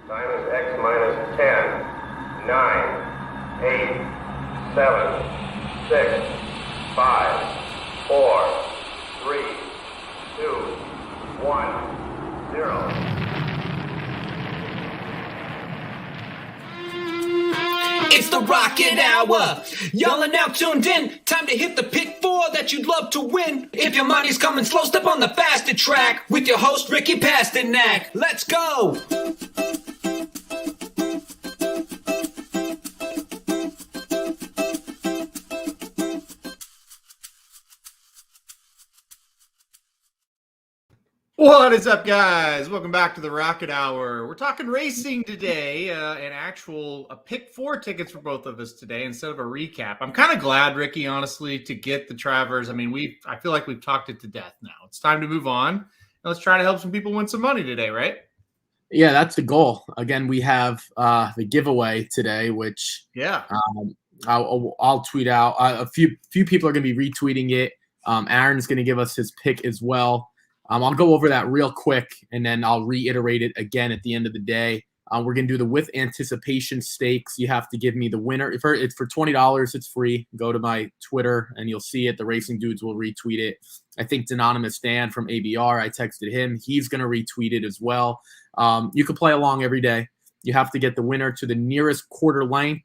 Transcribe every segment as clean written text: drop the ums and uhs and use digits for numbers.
Time is X minus 10, 9, 8, 7, 6, 5, 4, 3, 2, 1, 0. It's the Rocket Hour. Y'all are now tuned in. Time to hit the pick four that you'd love to win. If your money's coming slow, step on the faster track with your host, Ricky Pasternak. Let's go. What is up, guys? Welcome back to the Rocket Hour. We're talking racing today, and actual pick four tickets for both of us today instead of a recap. I'm kind of glad, Ricky, honestly, to get the Travers. I mean, I feel like we've talked it to death now. It's time to move on. And let's try to help some people win some money today, right? Yeah, that's the goal. Again, we have the giveaway today, which I'll tweet out. A few people are going to be retweeting it. Aaron's going to give us his pick as well. I'll go over that real quick, and then I'll reiterate it again at the end of the day. We're going to do the with anticipation stakes. You have to give me the winner. If it's for $20, it's free. Go to my Twitter, and you'll see it. The Racing Dudes will retweet it. I think Anonymous Dan from ABR, I texted him. He's going to retweet it as well. You can play along every day. You have to get the winner to the nearest quarter length.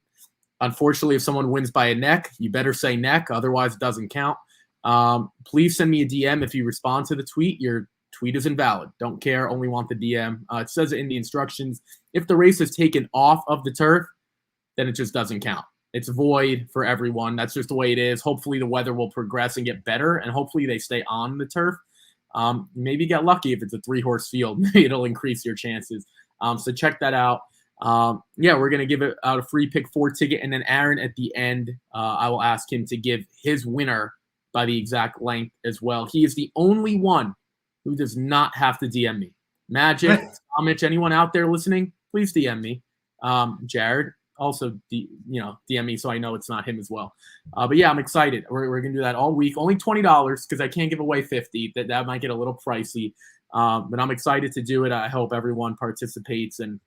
Unfortunately, if someone wins by a neck, you better say neck. Otherwise, it doesn't count. Please send me a DM if you respond to the tweet. Your tweet is invalid. Don't care. Only want the DM. It says it in the instructions. If the race is taken off of the turf, then it just doesn't count. It's void for everyone. That's just the way it is. Hopefully the weather will progress and get better, and hopefully they stay on the turf. Maybe get lucky if it's a 3-horse field. Maybe it'll increase your chances. So check that out. We're going to give it out a free pick 4 ticket, and then Aaron at the end, I will ask him to give his winner by the exact length as well. He is the only one who does not have to DM me. Magic, Mitch, anyone out there listening, please DM me. Jared, also DM me so I know it's not him as well. But yeah, I'm excited. We're gonna do that all week. Only $20 because I can't give away $50. That might get a little pricey. But I'm excited to do it. I hope everyone participates and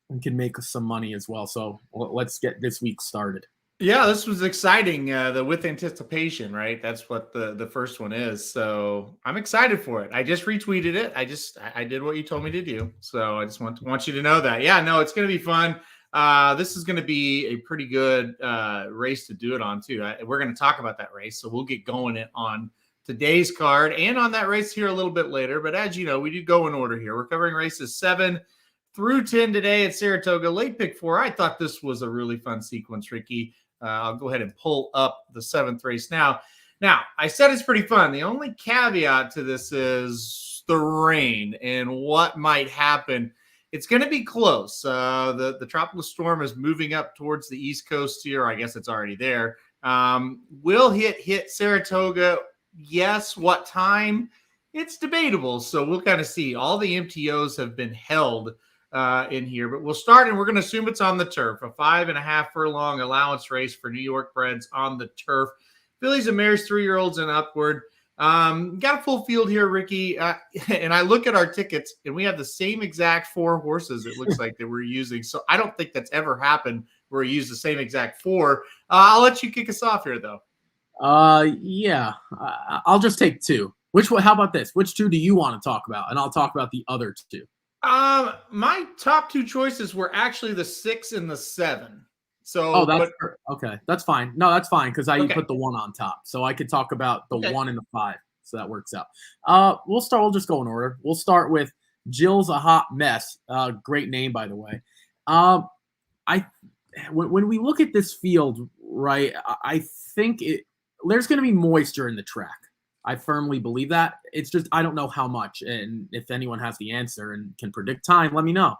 we can make some money as well. So let's get this week started. Yeah, this was exciting. The with anticipation, right? That's what the first one is. So I'm excited for it. I just retweeted it. I did what you told me to do. So I just want you to know that. Yeah, no, it's going to be fun. This is going to be a pretty good race to do it on too. We're going to talk about that race, so we'll get going it on today's card and on that race here a little bit later. But as you know, we do go in order here. We're covering races 7 through 10 today at Saratoga. Late pick 4. I thought this was a really fun sequence, Ricky. I'll go ahead and pull up the 7th race now. Now, I said it's pretty fun. The only caveat to this is the rain and what might happen. It's going to be close. The tropical storm is moving up towards the East Coast here. I guess it's already there. Will hit Saratoga? Yes. What time? It's debatable. So we'll kind of see. All the MTOs have been held in here, but we'll start, and we're going to assume it's on the turf. A 5.5 furlong allowance race for New York breds on the turf. Fillies and mares, 3-year-olds and upward. Got a full field here, Ricky, and I look at our tickets, and we have the same exact 4 horses. It looks like that we're using. So I don't think that's ever happened where we use the same exact 4. I'll let you kick us off here, though. Yeah, I'll just take 2. How about this? Which 2 do you want to talk about? And I'll talk about the other 2. My top 2 choices were actually the 6 and the 7. So, okay, that's fine. No, that's fine because I put the 1 on top, so I could talk about the 1 and the 5. So that works out. We'll just go in order. We'll start with Jill's a Hot Mess. Great name, by the way. When we look at this field, right, I think there's going to be moisture in the track. I firmly believe that. It's just I don't know how much, and if anyone has the answer and can predict time, let me know.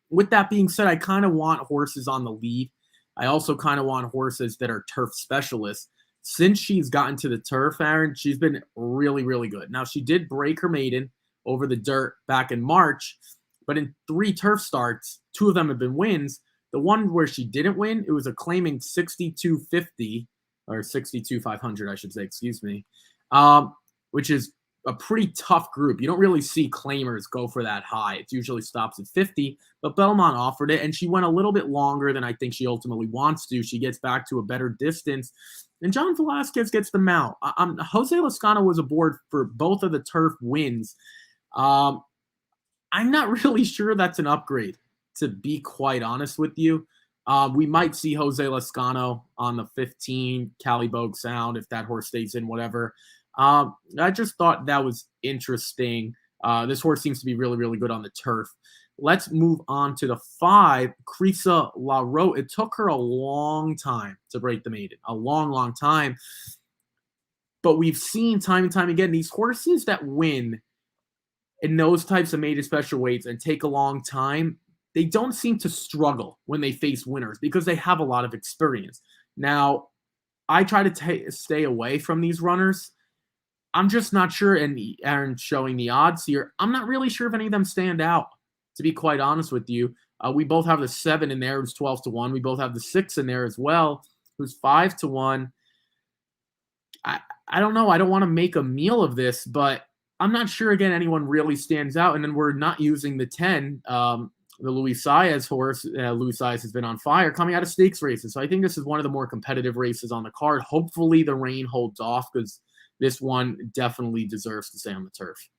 With that being said, I kind of want horses on the lead. I also kind of want horses that are turf specialists. Since she's gotten to the turf, Aaron, she's been really, really good. Now, she did break her maiden over the dirt back in March, but in 3 turf starts, 2 of them have been wins. The one where she didn't win, it was a claiming 62.50 or 62.500, I should say, excuse me, which is a pretty tough group. You don't really see claimers go for that high. It usually stops at 50, but Belmont offered it, and she went a little bit longer than I think she ultimately wants to. She gets back to a better distance, and John Velasquez gets the mount. Jose Lascano was aboard for both of the turf wins. I'm not really sure that's an upgrade, to be quite honest with you. We might see Jose Lascano on the 15 Cali Bogue Sound if that horse stays in, whatever. I just thought that was interesting. This horse seems to be really, really good on the turf. Let's move on to the 5, Crisa La Roe. It took her a long time to break the maiden, a long, long time. But we've seen time and time again, these horses that win in those types of maiden special weights and take a long time, they don't seem to struggle when they face winners because they have a lot of experience. Now, I try to stay away from these runners. I'm just not sure, and Aaron showing the odds here, I'm not really sure if any of them stand out, to be quite honest with you. We both have the 7 in there, who's 12-1. We both have the 6 in there as well, who's 5-1. I don't know. I don't want to make a meal of this, but I'm not sure, again, anyone really stands out. And then we're not using the 10, the Luis Saez horse. Luis Saez has been on fire coming out of stakes races. So I think this is one of the more competitive races on the card. Hopefully the rain holds off because this one definitely deserves to stay on the turf.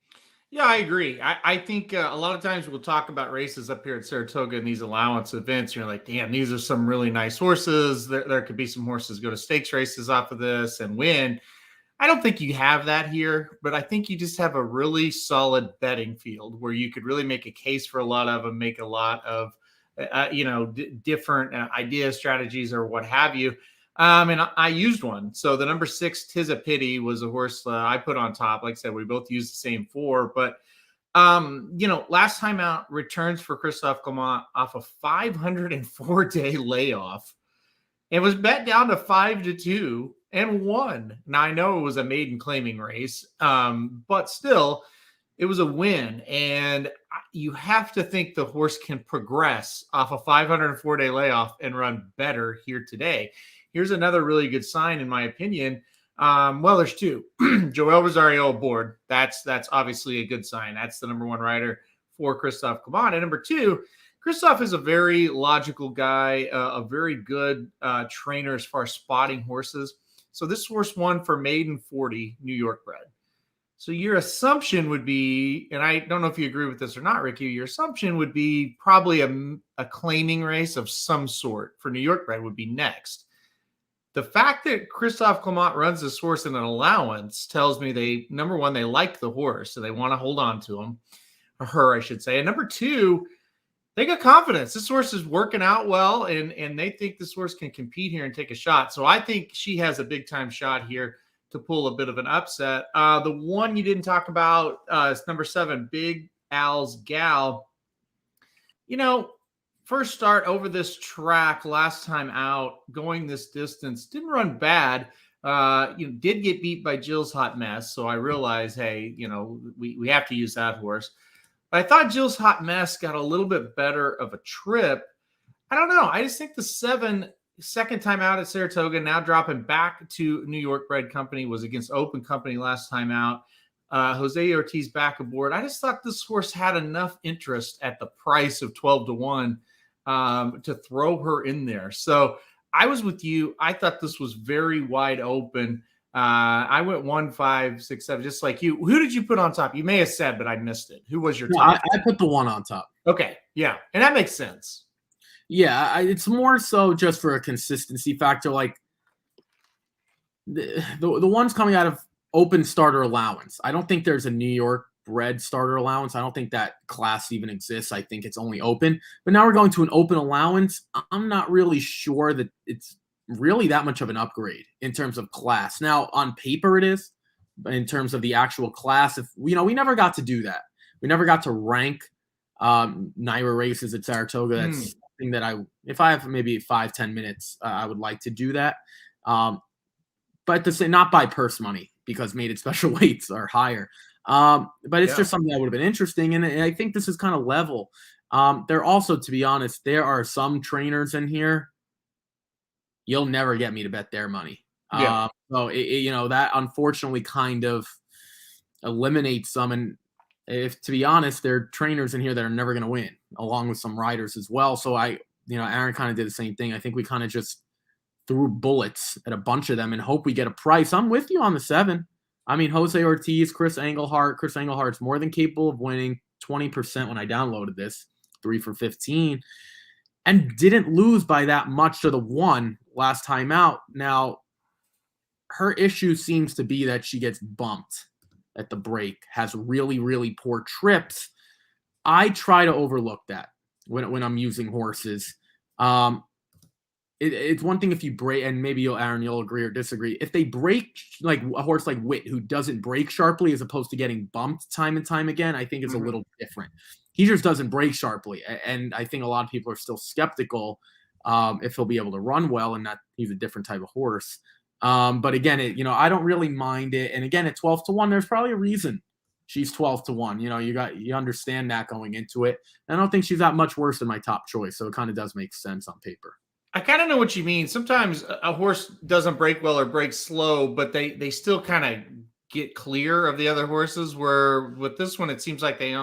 Yeah, I agree. I think a lot of times we'll talk about races up here at Saratoga and these allowance events. You're like, damn, these are some really nice horses. There could be some horses go to stakes races off of this and win. I don't think you have that here, but I think you just have a really solid betting field where you could really make a case for a lot of them, make a lot of, different ideas, strategies, or what have you. And I used one. So the number 6, Tis a Pity, was a horse I put on top. Like I said, we both used the same 4. But, last time out, returns for Christophe Clement off a 504-day layoff. It was bet down to 5-2 and won. Now, I know it was a maiden claiming race, but still, it was a win. And you have to think the horse can progress off a 504-day layoff and run better here today. Here's another really good sign, in my opinion. There's 2. Joel Rosario aboard. That's obviously a good sign. That's the number 1 rider for Christophe Clement. And number 2, Christophe is a very logical guy, a very good trainer as far as spotting horses. So this horse won for maiden 40, New York bred. So your assumption would be, and I don't know if you agree with this or not, Ricky, your assumption would be probably a claiming race of some sort for New York bred would be next. The fact that Christophe Clement runs this horse in an allowance tells me number 1, they like the horse, so they want to hold on to him, or her, I should say. And number 2, they got confidence. This horse is working out well, and they think this horse can compete here and take a shot. So I think she has a big-time shot here to pull a bit of an upset. The one you didn't talk about is number 7, Big Al's Gal. First start over this track last time out, going this distance, didn't run bad. Did get beat by Jill's Hot Mess. So I realized, hey, we have to use that horse. But I thought Jill's Hot Mess got a little bit better of a trip. I don't know. I just think the 7, second time out at Saratoga, now dropping back to New York bred company, was against Open Company last time out. Jose Ortiz back aboard. I just thought this horse had enough interest at the price of 12-1 to throw her in there. So I was with you. I thought this was very wide open. I went 1, 5, 6, 7, just like you. Who did you put on top? You may have said, but I missed it. Who was your top? I put the 1 on top. Okay. Yeah. And that makes sense. Yeah. It's more so just for a consistency factor. Like the ones coming out of Open starter allowance. I don't think there's a New York bred starter allowance. I don't think that class even exists. I think it's only Open. But now we're going to an Open allowance. I'm not really sure that it's really that much of an upgrade in terms of class. Now, on paper it is, but in terms of the actual class, if we never got to do that. We never got to rank NYRA races at Saratoga. That's something that if I have maybe 5-10 minutes, I would like to do that. But to say not by purse money, because mated special weights are higher. But it's just something that would have been interesting. And I think this is kind of level. There also, to be honest, there are some trainers in here. You'll never get me to bet their money. So, that unfortunately kind of eliminate some. And if, to be honest, there are trainers in here that are never going to win, along with some riders as well. So Aaron kind of did the same thing. I think we kind of just threw bullets at a bunch of them and hope we get a price. I'm with you on the 7. I mean, Jose Ortiz, Chris Engelhart. Chris Engelhart's more than capable of winning. 20% when I downloaded this, 3 for 15, and didn't lose by that much to the 1 last time out. Now, her issue seems to be that she gets bumped at the break, has really, really poor trips. I try to overlook that when I'm using horses. It's one thing if you break, and maybe Aaron, you'll agree or disagree. If they break, like a horse like Witt, who doesn't break sharply as opposed to getting bumped time and time again, I think it's a little different. He just doesn't break sharply. And I think a lot of people are still skeptical if he'll be able to run well, and that he's a different type of horse. But again, I don't really mind it. And again, at 12-1, there's probably a reason she's 12-1. You understand that going into it. And I don't think she's that much worse than my top choice. So it kind of does make sense on paper. I kind of know what you mean. Sometimes a horse doesn't break well or breaks slow, but they still kind of get clear of the other horses, where with this one, it seems like they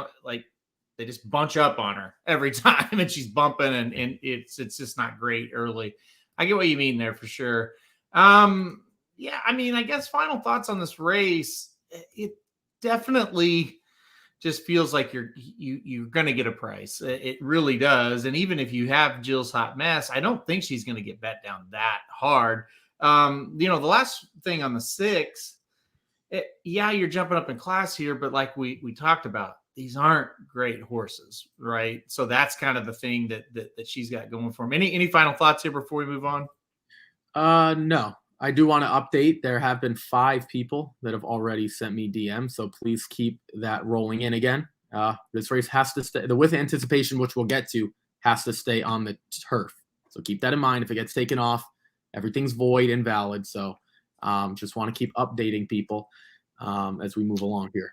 just bunch up on her every time and she's bumping and it's just not great early. I get what you mean there for sure. Yeah, I mean, I guess final thoughts on this race. It definitely just feels like you're going to get a price. It really does. And even if you have Jill's Hot Mess, I don't think she's going to get bet down that hard. The last thing on the 6, you're jumping up in class here, but like we talked about, these aren't great horses, right? So that's kind of the thing that she's got going for him. Any final thoughts here before we move on? No. I do want to update. There have been 5 people that have already sent me DMs, so please keep that rolling in again. This race has to stay. The with anticipation, which we'll get to, has to stay on the turf. So keep that in mind. If it gets taken off, everything's void and valid. So just want to keep updating people as we move along here.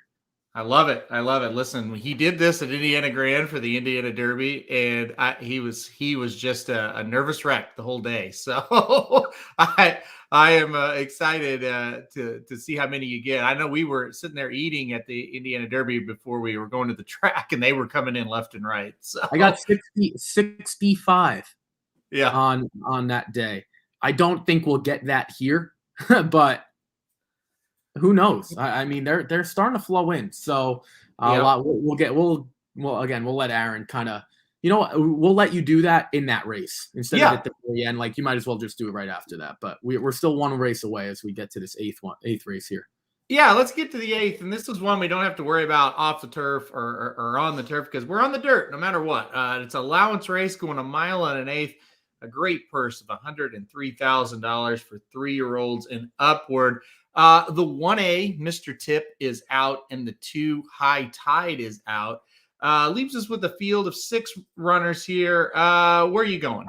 I love it. Listen, he did this at Indiana Grand for the Indiana Derby, and he was just a nervous wreck the whole day. So I am excited to see how many you get. I know we were sitting there eating at the Indiana Derby before we were going to the track, and they were coming in left and right. So I got 65 yeah, on that day. I don't think we'll get that here, but who knows? I mean, they're starting to flow in. So we'll let Aaron kind of, we'll let you do that in that race instead of at the very end. Like, you might as well just do it right after that. But we're still one race away as we get to this eighth race here. Yeah, let's get to the 8th. And this is one we don't have to worry about off the turf or on the turf, because we're on the dirt no matter what. It's an allowance race going a mile and an 1/8. A great purse of $103,000 for 3-year-olds and upward. The 1A, Mr. Tip, is out, and the 2 High Tide is out. Leaves us with a field of 6 runners here. Where are you going?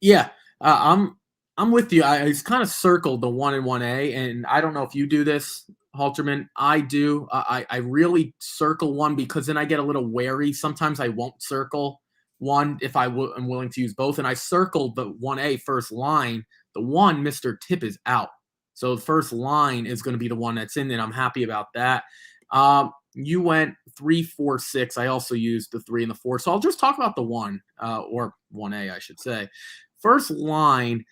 Yeah, I'm with you. I kind of circled the 1 and 1A, and I don't know if you do this, Halterman. I do. I really circle 1 because then I get a little wary. Sometimes I won't circle 1 if I'm willing to use both, and I circled the 1A first line. The 1, Mr. Tip, is out. So the first line is going to be the one that's in, and I'm happy about that. You went 3, 4, 6. I also used the 3 and the 4. So I'll just talk about the 1, or 1A, I should say. First line,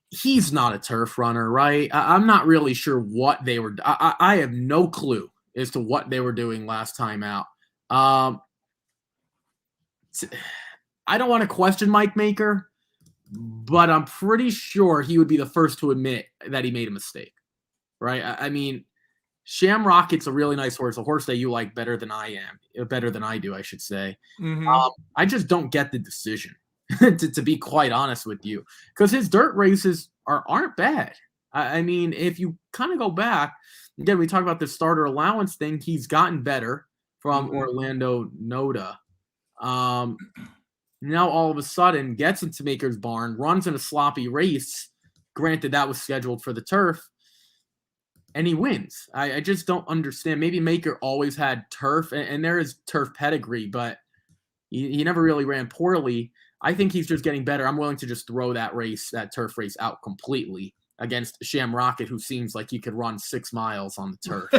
he's not a turf runner, right? I'm not really sure what they were. I have no clue as to what they were doing last time out. I don't want to question Mike Maker, but I'm pretty sure he would be the first to admit that he made a mistake, right? I mean, Shamrocket's a really nice horse, a horse that you like better than I do, I should say. Mm-hmm. I just don't get the decision, to be quite honest with you, because his dirt races aren't bad. I mean, if you kind of go back, again, we talk about the starter allowance thing, he's gotten better from Orlando Noda. Now all of a sudden gets into Maker's Barn, runs in a sloppy race. Granted, that was scheduled for the turf, and he wins. I just don't understand. Maybe Maker always had turf, and there is turf pedigree, but he never really ran poorly. I think he's just getting better. I'm willing to just throw that turf race out completely. against Sham Rocket, who seems like he could run 6 miles on the turf.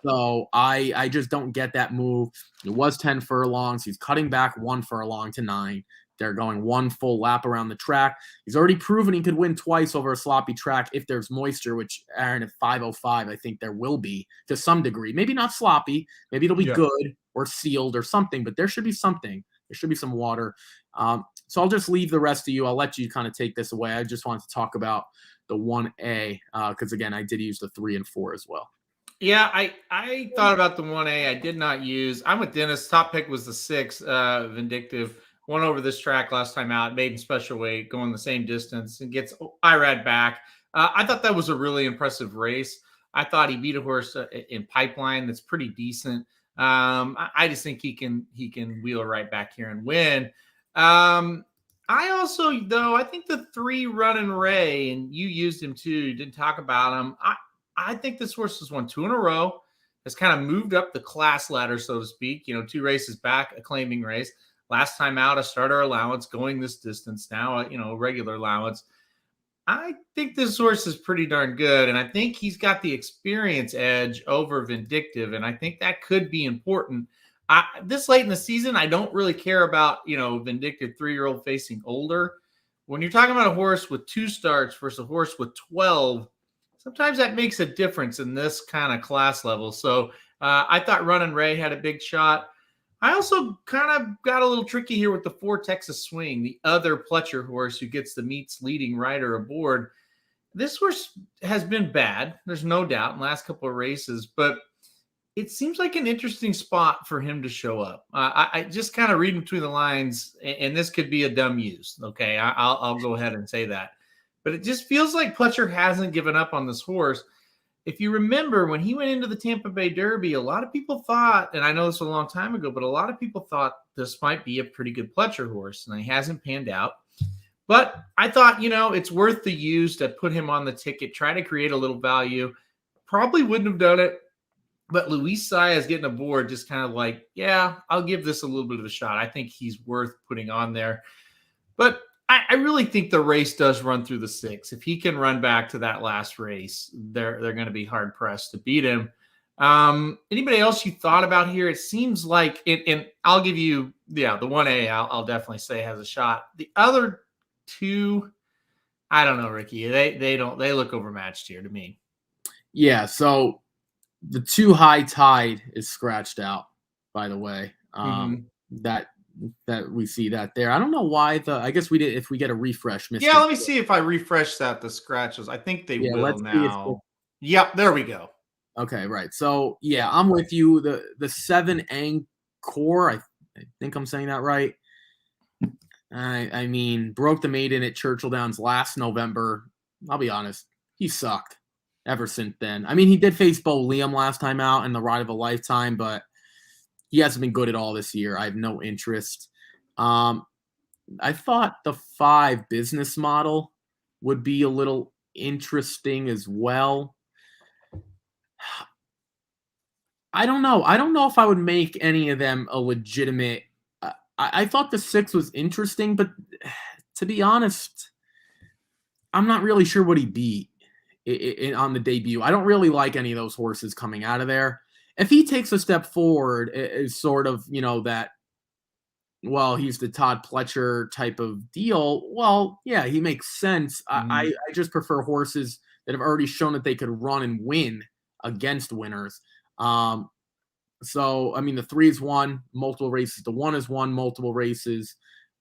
So I just don't get that move. It was 10 furlongs. He's cutting back 1 furlong to 9. They're going 1 full lap around the track. He's already proven he could win twice over a sloppy track if there's moisture, which, Aaron, at 5:05, I think there will be to some degree. Maybe not sloppy. Maybe it'll be good or sealed or something, but there should be something. There should be some water. So I'll just leave the rest of you. I'll let you kind of take this away. I just wanted to talk about the 1A because, again, I did use the 3 and 4 as well. Yeah, I thought about the 1A. I did not use. I'm with Dennis. Top pick was the 6, Vindictive. Won over this track last time out, maiden special weight, going the same distance, and gets Irad back. I thought that was a really impressive race. I thought he beat a horse in Pipeline that's pretty decent. I just think he can wheel right back here and win. I also, though, I think the 3 Runnin' Ray, and you used him too. You didn't talk about him. I think this horse has won 2 in a row. Has kind of moved up the class ladder, so to speak. 2 races back, a claiming race. Last time out, a starter allowance, going this distance now, a regular allowance. I think this horse is pretty darn good, and I think he's got the experience edge over Vindictive, and I think that could be important. This late in the season, I don't really care about, Vindictive 3-year-old facing older. When you're talking about a horse with 2 starts versus a horse with 12, sometimes that makes a difference in this kind of class level. So I thought Runnin' Ray had a big shot. I also kind of got a little tricky here with the 4 Texas Swing, the other Pletcher horse who gets the meet's leading rider aboard. This horse has been bad, there's no doubt, in the last couple of races, but it seems like an interesting spot for him to show up. I just kind of read between the lines, and this could be a dumb use, okay? I'll go ahead and say that. But it just feels like Pletcher hasn't given up on this horse. If you remember, when he went into the Tampa Bay Derby, a lot of people thought, and I know this was a long time ago, but a lot of people thought this might be a pretty good Pletcher horse, and he hasn't panned out. But I thought, it's worth the use to put him on the ticket, try to create a little value. Probably wouldn't have done it, but Luis Saez getting aboard just kind of like, yeah, I'll give this a little bit of a shot. I think he's worth putting on there. But I really think the race does run through the 6. If he can run back to that last race, they're going to be hard pressed to beat him. Anybody else you thought about here? It seems like and I'll give you, the 1A, I'll definitely say has a shot. The other 2, I don't know, Ricky. They look overmatched here to me. Yeah. So the 2 High Tide is scratched out, by the way. That we see that there. I don't know why I guess we did, if we get a refresh. Yeah, let me see if I refresh that, the scratches. I think they will now. Yep, there we go. Okay, right. So, yeah, I'm with you. The 7 Angkor, I think I'm saying that right. I mean, broke the maiden at Churchill Downs last November. I'll be honest, he sucked ever since then. I mean, he did face Bo Liam last time out in the Ride of a Lifetime, but he hasn't been good at all this year. I have no interest. I thought the 5 Business Model would be a little interesting as well. I don't know. I don't know if I would make any of them a legitimate. I thought the 6 was interesting, but to be honest, I'm not really sure what he beat on the debut. I don't really like any of those horses coming out of there. If he takes a step forward, is sort of, that, well, he's the Todd Pletcher type of deal. Well, yeah, he makes sense. I just prefer horses that have already shown that they could run and win against winners. So, I mean, the 3 has won multiple races. The 1 has won multiple races.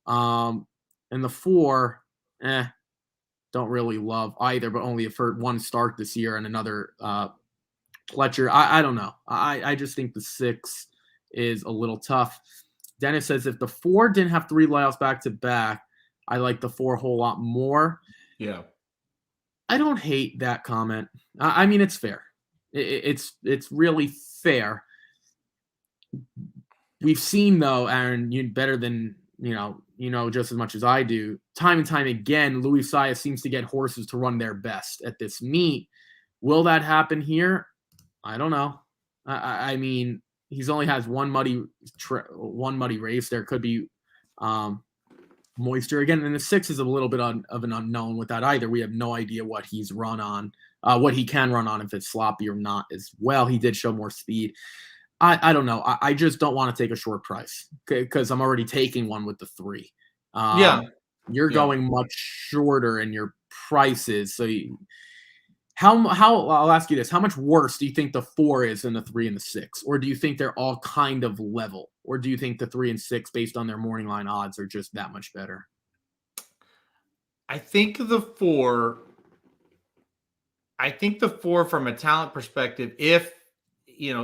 And the 4, don't really love either, but only for 1 start this year and another Pletcher. I don't know. I just think the 6 is a little tough. Dennis says if the 4 didn't have 3 layouts back to back, I like the 4 a whole lot more. Yeah. I don't hate that comment. I mean, it's fair. It's really fair. We've seen, though, Aaron, you better than just as much as I do. Time and time again, Luis Saez seems to get horses to run their best at this meet. Will that happen here? I don't know. I mean, he's only has one muddy race. There could be Moisture again, and the 6 is a little bit of an unknown with that either. We have no idea what he's run on, what he can run on, if it's sloppy or not as well. He did show more speed. I don't know. I just don't want to take a short price because I'm already taking one with the 3. You're going much shorter in your prices. So how I'll ask you this: how much worse do you think the 4 is than the 3 and the 6, or do you think they're all kind of level, or do you think the 3 and 6, based on their morning line odds, are just that much better? I think the 4. I think the 4, from a talent perspective, if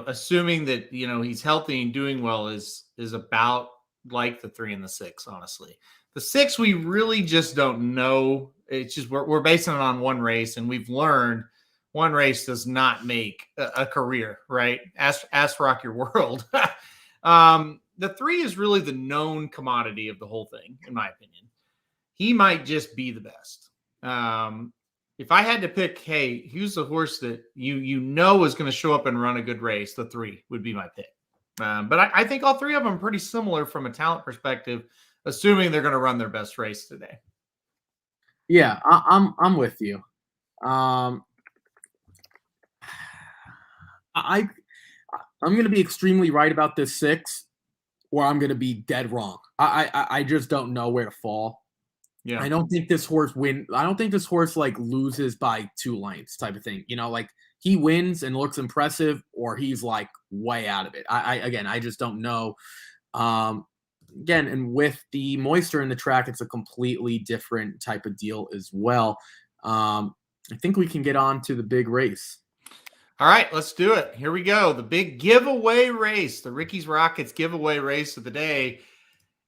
assuming that he's healthy and doing well, is about like the 3 and the 6. Honestly, the 6 we really just don't know. It's just we're basing it on one race, and we've learned one race does not make a career, right? Ask Rock Your World. The 3 is really the known commodity of the whole thing, in my opinion. He might just be the best. If I had to pick, hey, who's the horse that you know is going to show up and run a good race, the 3 would be my pick. But I think all 3 of them are pretty similar from a talent perspective, assuming they're going to run their best race today. Yeah, I'm with you. I'm going to be extremely right about this 6, or I'm going to be dead wrong. I just don't know where to fall. Yeah, I don't think this horse I don't think this horse like loses by 2 lengths type of thing. Like he wins and looks impressive, or he's like way out of it. I just don't know. Again, and with the moisture in the track, it's a completely different type of deal as well. I think we can get on to the big race. All right, let's do it. Here we go. The big giveaway race, the Ricky's Rockets giveaway race of the day.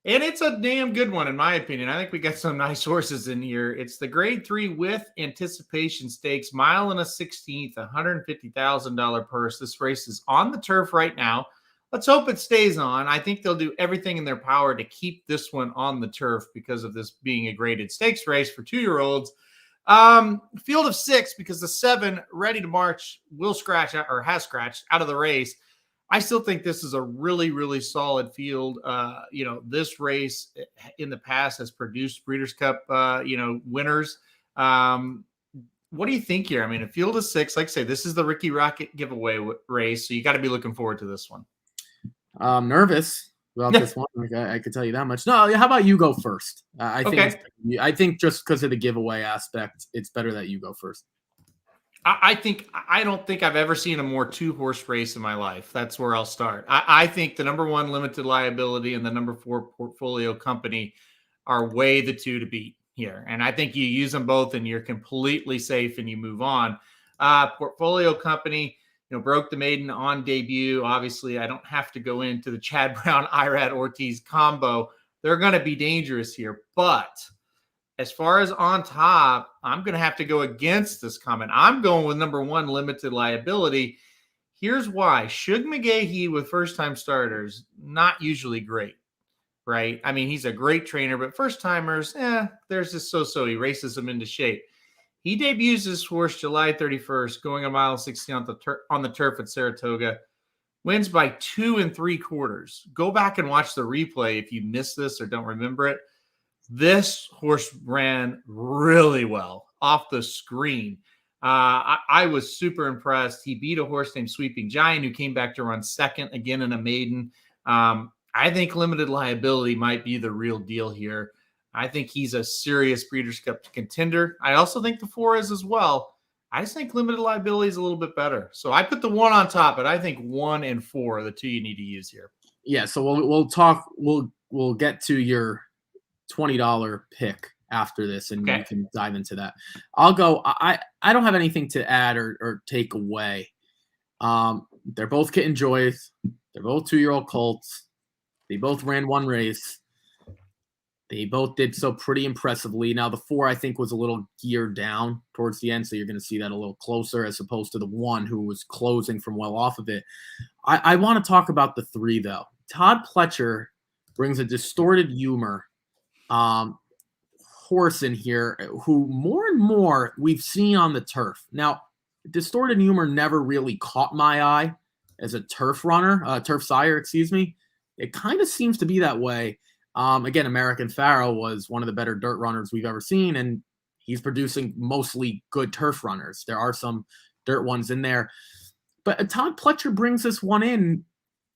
And it's a damn good one, in my opinion. I think we got some nice horses in here. It's the Grade 3 with Anticipation Stakes, 1 1/16, $150,000 purse. This race is on the turf right now. Let's hope it stays on. I think they'll do everything in their power to keep this one on the turf because of this being a graded stakes race for 2-year-olds. Field of 6, because the 7, Ready to March, will scratch out, or has scratched out of the race. I still think this is a really, really solid field. This race in the past has produced Breeders' Cup, winners. What do you think here? I mean, a field of 6, like I say, this is the Ricky Rocket giveaway race, so you got to be looking forward to this one. I'm nervous about this one. I could tell you that much. No, how about you go first? I think just because of the giveaway aspect, it's better that you go first. I don't think I've ever seen a more 2-horse race in my life. That's where I'll start. I think the number 1 Limited Liability and the number 4 Portfolio Company are way the 2 to beat here. And I think you use them both and you're completely safe and you move on. Portfolio Company, broke the maiden on debut. Obviously, I don't have to go into the Chad Brown, Irad Ortiz combo. They're going to be dangerous here. But as far as on top, I'm going to have to go against this comment. I'm going with number 1 Limited Liability. Here's why. Shug McGahee with first-time starters, not usually great, right? I mean, he's a great trainer, but first-timers, there's just so-so. He races them into shape. He debuts this horse July 31st, going 1 1/16 on the turf at Saratoga. Wins by 2 3/4. Go back and watch the replay if you missed this or don't remember it. This horse ran really well off the screen. I was super impressed. He beat a horse named Sweeping Giant, who came back to run second again in a maiden. I think Limited Liability might be the real deal here. I think he's a serious Breeders' Cup contender. I also think the 4 is as well. I just think Limited Liability is a little bit better. So I put the 1 on top, but I think 1 and 4 are the 2 you need to use here. Yeah, so we'll talk. We'll get to your $20 pick after this, and we can dive into that. I'll go. I don't have anything to add or take away. They're both Kitten Joys. They're both 2-year-old colts. They both ran one race. They both did so pretty impressively. Now, the 4, I think, was a little geared down towards the end, so you're going to see that a little closer as opposed to the 1 who was closing from well off of it. I want to talk about the 3, though. Todd Pletcher brings a distorted humor horse in here who more and more we've seen on the turf. Now, distorted humor never really caught my eye as a turf runner, turf sire, excuse me. It kind of seems to be that way. Again, American Pharaoh was one of the better dirt runners we've ever seen, and he's producing mostly good turf runners. There are some dirt ones in there. But Todd Pletcher brings this one in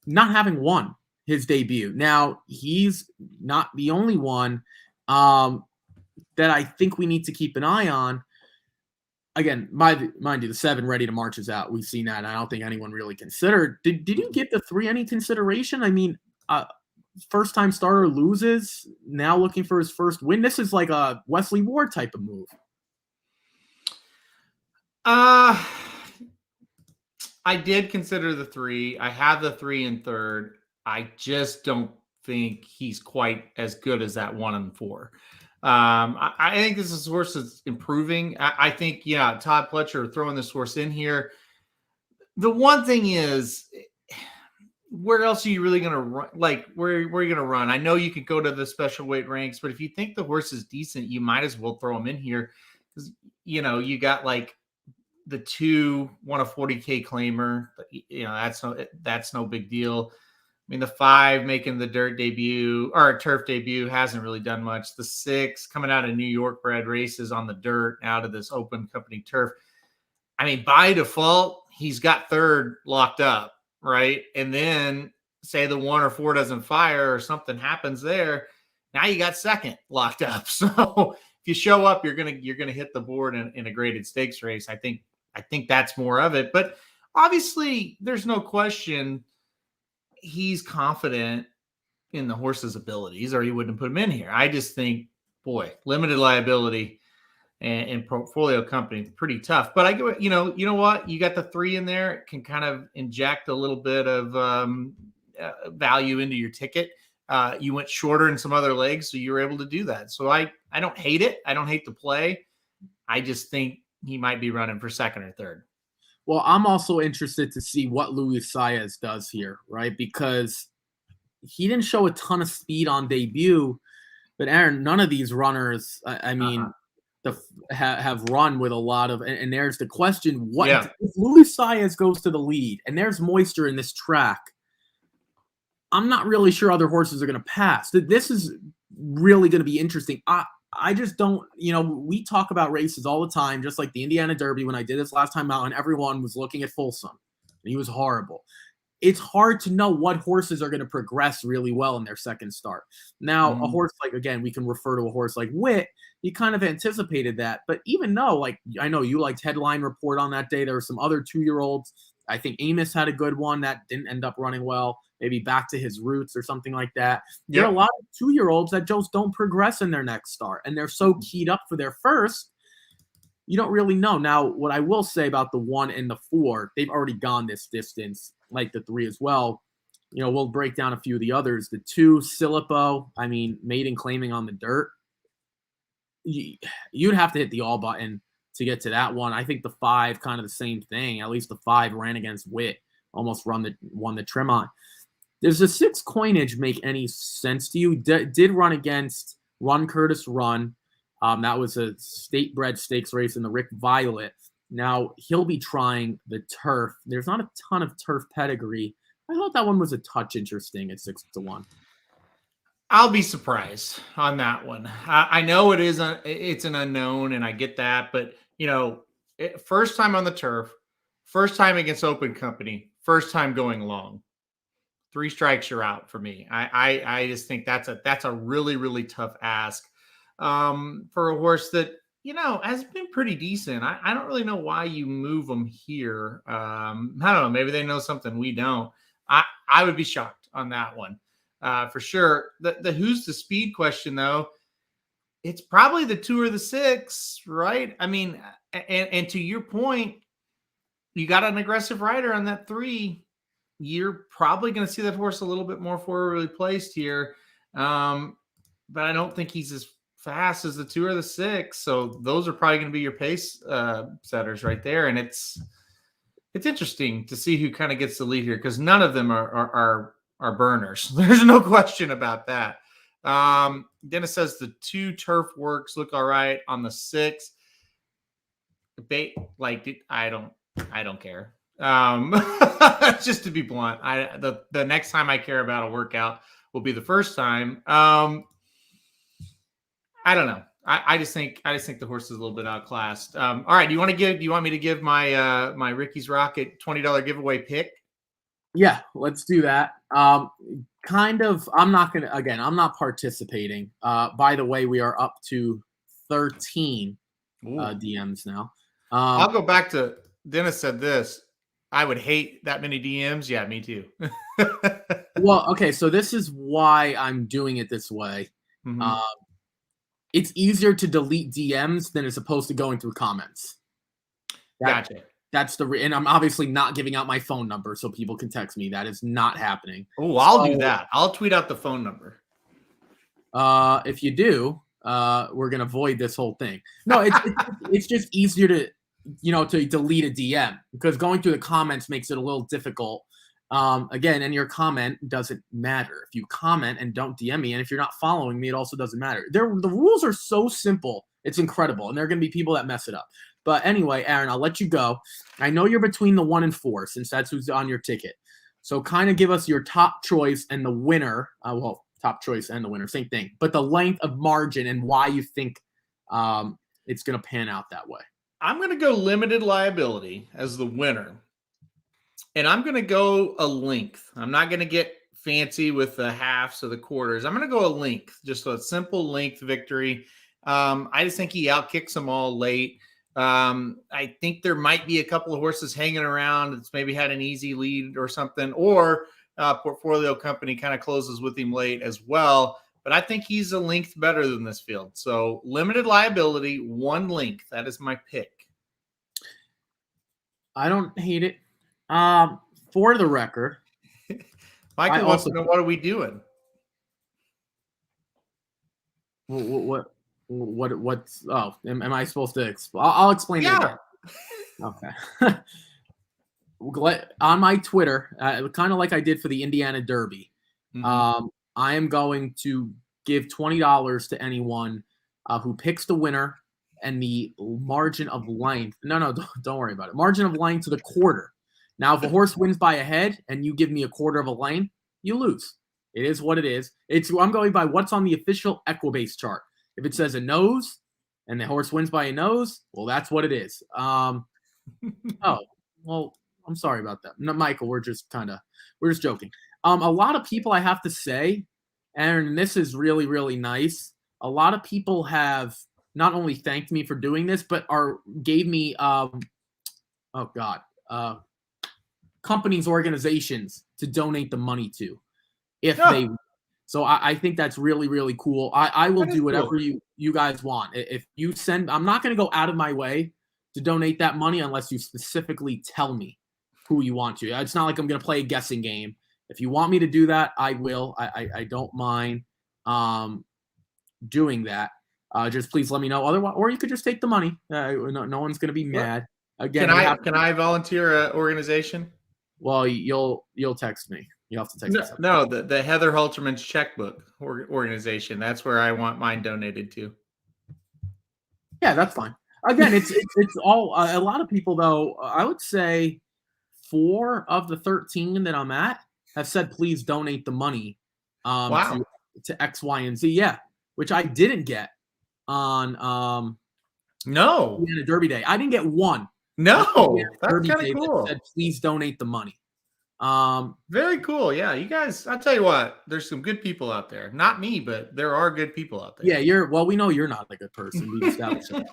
not having won his debut. Now, he's not the only one that I think we need to keep an eye on. Again, mind you, the 7 Ready to March is out. We've seen that, and I don't think anyone really considered. Did you give the 3 any consideration? I mean, first-time starter loses, now looking for his first win. This is like a Wesley Ward type of move. I did consider the 3. I have the 3 in third. I just don't think he's quite as good as that 1 and 4. I think this horse is improving. I think, Todd Pletcher throwing this horse in here. The one thing is, where else are you really going to run? Like, where are you going to run? I know you could go to the special weight ranks, but if you think the horse is decent, you might as well throw him in here. Because, you got like the 2 won a 40K claimer. That's no big deal. I mean, the 5 making the dirt debut or turf debut hasn't really done much. The 6 coming out of New York bred races on the dirt out of this open company turf. I mean, by default, he's got third locked up, right? And then say the 1 or 4 doesn't fire or something happens there. Now you got second locked up. So if you show up, you're gonna hit the board in a graded stakes race. I think that's more of it. But obviously, there's no question he's confident in the horse's abilities, or he wouldn't put him in here. I just think, boy, limited liability and portfolio company, pretty tough. But I get, you know what? You got the 3 in there. It can kind of inject a little bit of value into your ticket. You went shorter in some other legs, so you were able to do that. So I don't hate it. I don't hate the play. I just think he might be running for second or third. Well, I'm also interested to see what Luis Saez does here, right? Because he didn't show a ton of speed on debut, but Aaron, none of these runners, have run with a lot of, and there's the question, if Luis Saez goes to the lead and there's moisture in this track, I'm not really sure other horses are going to pass. This is really going to be interesting. I just don't, we talk about races all the time, just like the Indiana Derby when I did this last time out, and everyone was looking at Folsom, and he was horrible. It's hard to know what horses are going to progress really well in their second start. Now, a horse like, again, we can refer to a horse like Wit. You kind of anticipated that. But even though, like, I know you liked Headline Report on that day, there were some other 2-year-olds. I think Amos had a good one that didn't end up running well. Maybe Back to His Roots or something like that. Yep. There are a lot of 2-year-olds that just don't progress in their next start, and they're so keyed up for their first, you don't really know. Now, what I will say about the 1 and the 4, they've already gone this distance, like the 3 as well. We'll break down a few of the others. The 2, Silipo, maiden claiming on the dirt. You'd have to hit the all button to get to that one. I think the 5, kind of the same thing. At least the 5 ran against Wit, almost won the Tremont. Does the 6 Coinage make any sense to you? Did run against Run Curtis Run. That was a state-bred stakes race in the Rick Violet. Now, he'll be trying the turf. There's not a ton of turf pedigree. I thought that one was a touch interesting at 6-1. I'll be surprised on that one. I know it's an unknown, and I get that. But, first time on the turf, first time against open company, first time going long. 3 strikes, you're out for me. I just think that's a really, really tough ask for a horse that, has been pretty decent. I don't really know why you move them here. I don't know. Maybe they know something we don't. I would be shocked on that one for sure. The who's the speed question, though, it's probably the 2 or the 6, right? And to your point, you got an aggressive rider on that 3. You're probably going to see that horse a little bit more forwardly placed here. But I don't think he's as fast as the 2 or the 6. So those are probably going to be your pace setters right there. And it's interesting to see who kind of gets the lead here, because none of them are burners. There's no question about that. Dennis says the 2 turf works look all right on the 6. I don't care. Just to be blunt, the next time I care about a workout will be the first time. I don't know. I just think the horse is a little bit outclassed. All right, do you want me to give my my Ricky's Rocket $20 giveaway pick? Yeah, let's do that. I'm not participating. By the way, we are up to 13 DMs now. I'll go back to Dennis said this. I would hate that many DMs. Yeah, me too. Well, okay, so this is why I'm doing it this way. Mm-hmm. It's easier to delete DMs than it's supposed to going through comments. Gotcha. That's and I'm obviously not giving out my phone number so people can text me. That is not happening. Oh, I'll do that. I'll tweet out the phone number. If you do, we're gonna void this whole thing. No, it's just easier to delete a DM because going through the comments makes it a little difficult. Again, and your comment doesn't matter. If you comment and don't DM me, and if you're not following me, it also doesn't matter. The rules are so simple. It's incredible. And there are going to be people that mess it up. But anyway, Aaron, I'll let you go. I know you're between the 1 and 4 since that's who's on your ticket. So kind of give us your top choice and the winner. Top choice and the winner, same thing. But the length of margin and why you think it's going to pan out that way. I'm going to go limited liability as the winner. And I'm going to go a length. I'm not going to get fancy with the halves or the quarters. I'm going to go a length, just a simple length victory. I just think he outkicks them all late. I think there might be a couple of horses hanging around that's maybe had an easy lead or something, or portfolio company kind of closes with him late as well. But I think he's a length better than this field. So limited liability, 1 length. That is my pick. I don't hate it. For the record, Michael wants to know, what are we doing? What's am I supposed to I'll explain it again. Okay. On my Twitter, kind of like I did for the Indiana Derby, I am going to give $20 to anyone who picks the winner and the margin of length. No, don't worry about it. Margin of length to the quarter. Now, if a horse wins by a head and you give me a quarter of a length, you lose. It is what it is. I'm going by what's on the official Equibase chart. If it says a nose and the horse wins by a nose, well, that's what it is. Oh, well, I'm sorry about that. No, Michael, we're just joking. A lot of people, I have to say, and this is really, really nice. A lot of people have not only thanked me for doing this, but gave me, companies, organizations to donate the money to so I think that's really, really cool. I will do whatever you guys want. If you send, I'm not going to go out of my way to donate that money unless you specifically tell me who you want to. It's not like I'm going to play a guessing game. If you want me to do that, I will. I don't mind doing that. Just please let me know. Otherwise, or you could just take the money. No one's going to be mad. Again, can I volunteer an organization? Well, you'll text me. You have to text me. No, the Heather Halterman's checkbook organization. That's where I want mine donated to. Yeah, that's fine. Again, it's all a lot of people though. I would say 4 of the 13 that I'm at have said please donate the money to X, Y, and Z. Yeah, which I didn't get on Indiana Derby Day. I didn't get one. No, that's kind of cool. That said, please donate the money. Very cool. Yeah, you guys, I'll tell you what, there's some good people out there. Not me, but there are good people out there. Yeah, we know you're not a good person. We established that.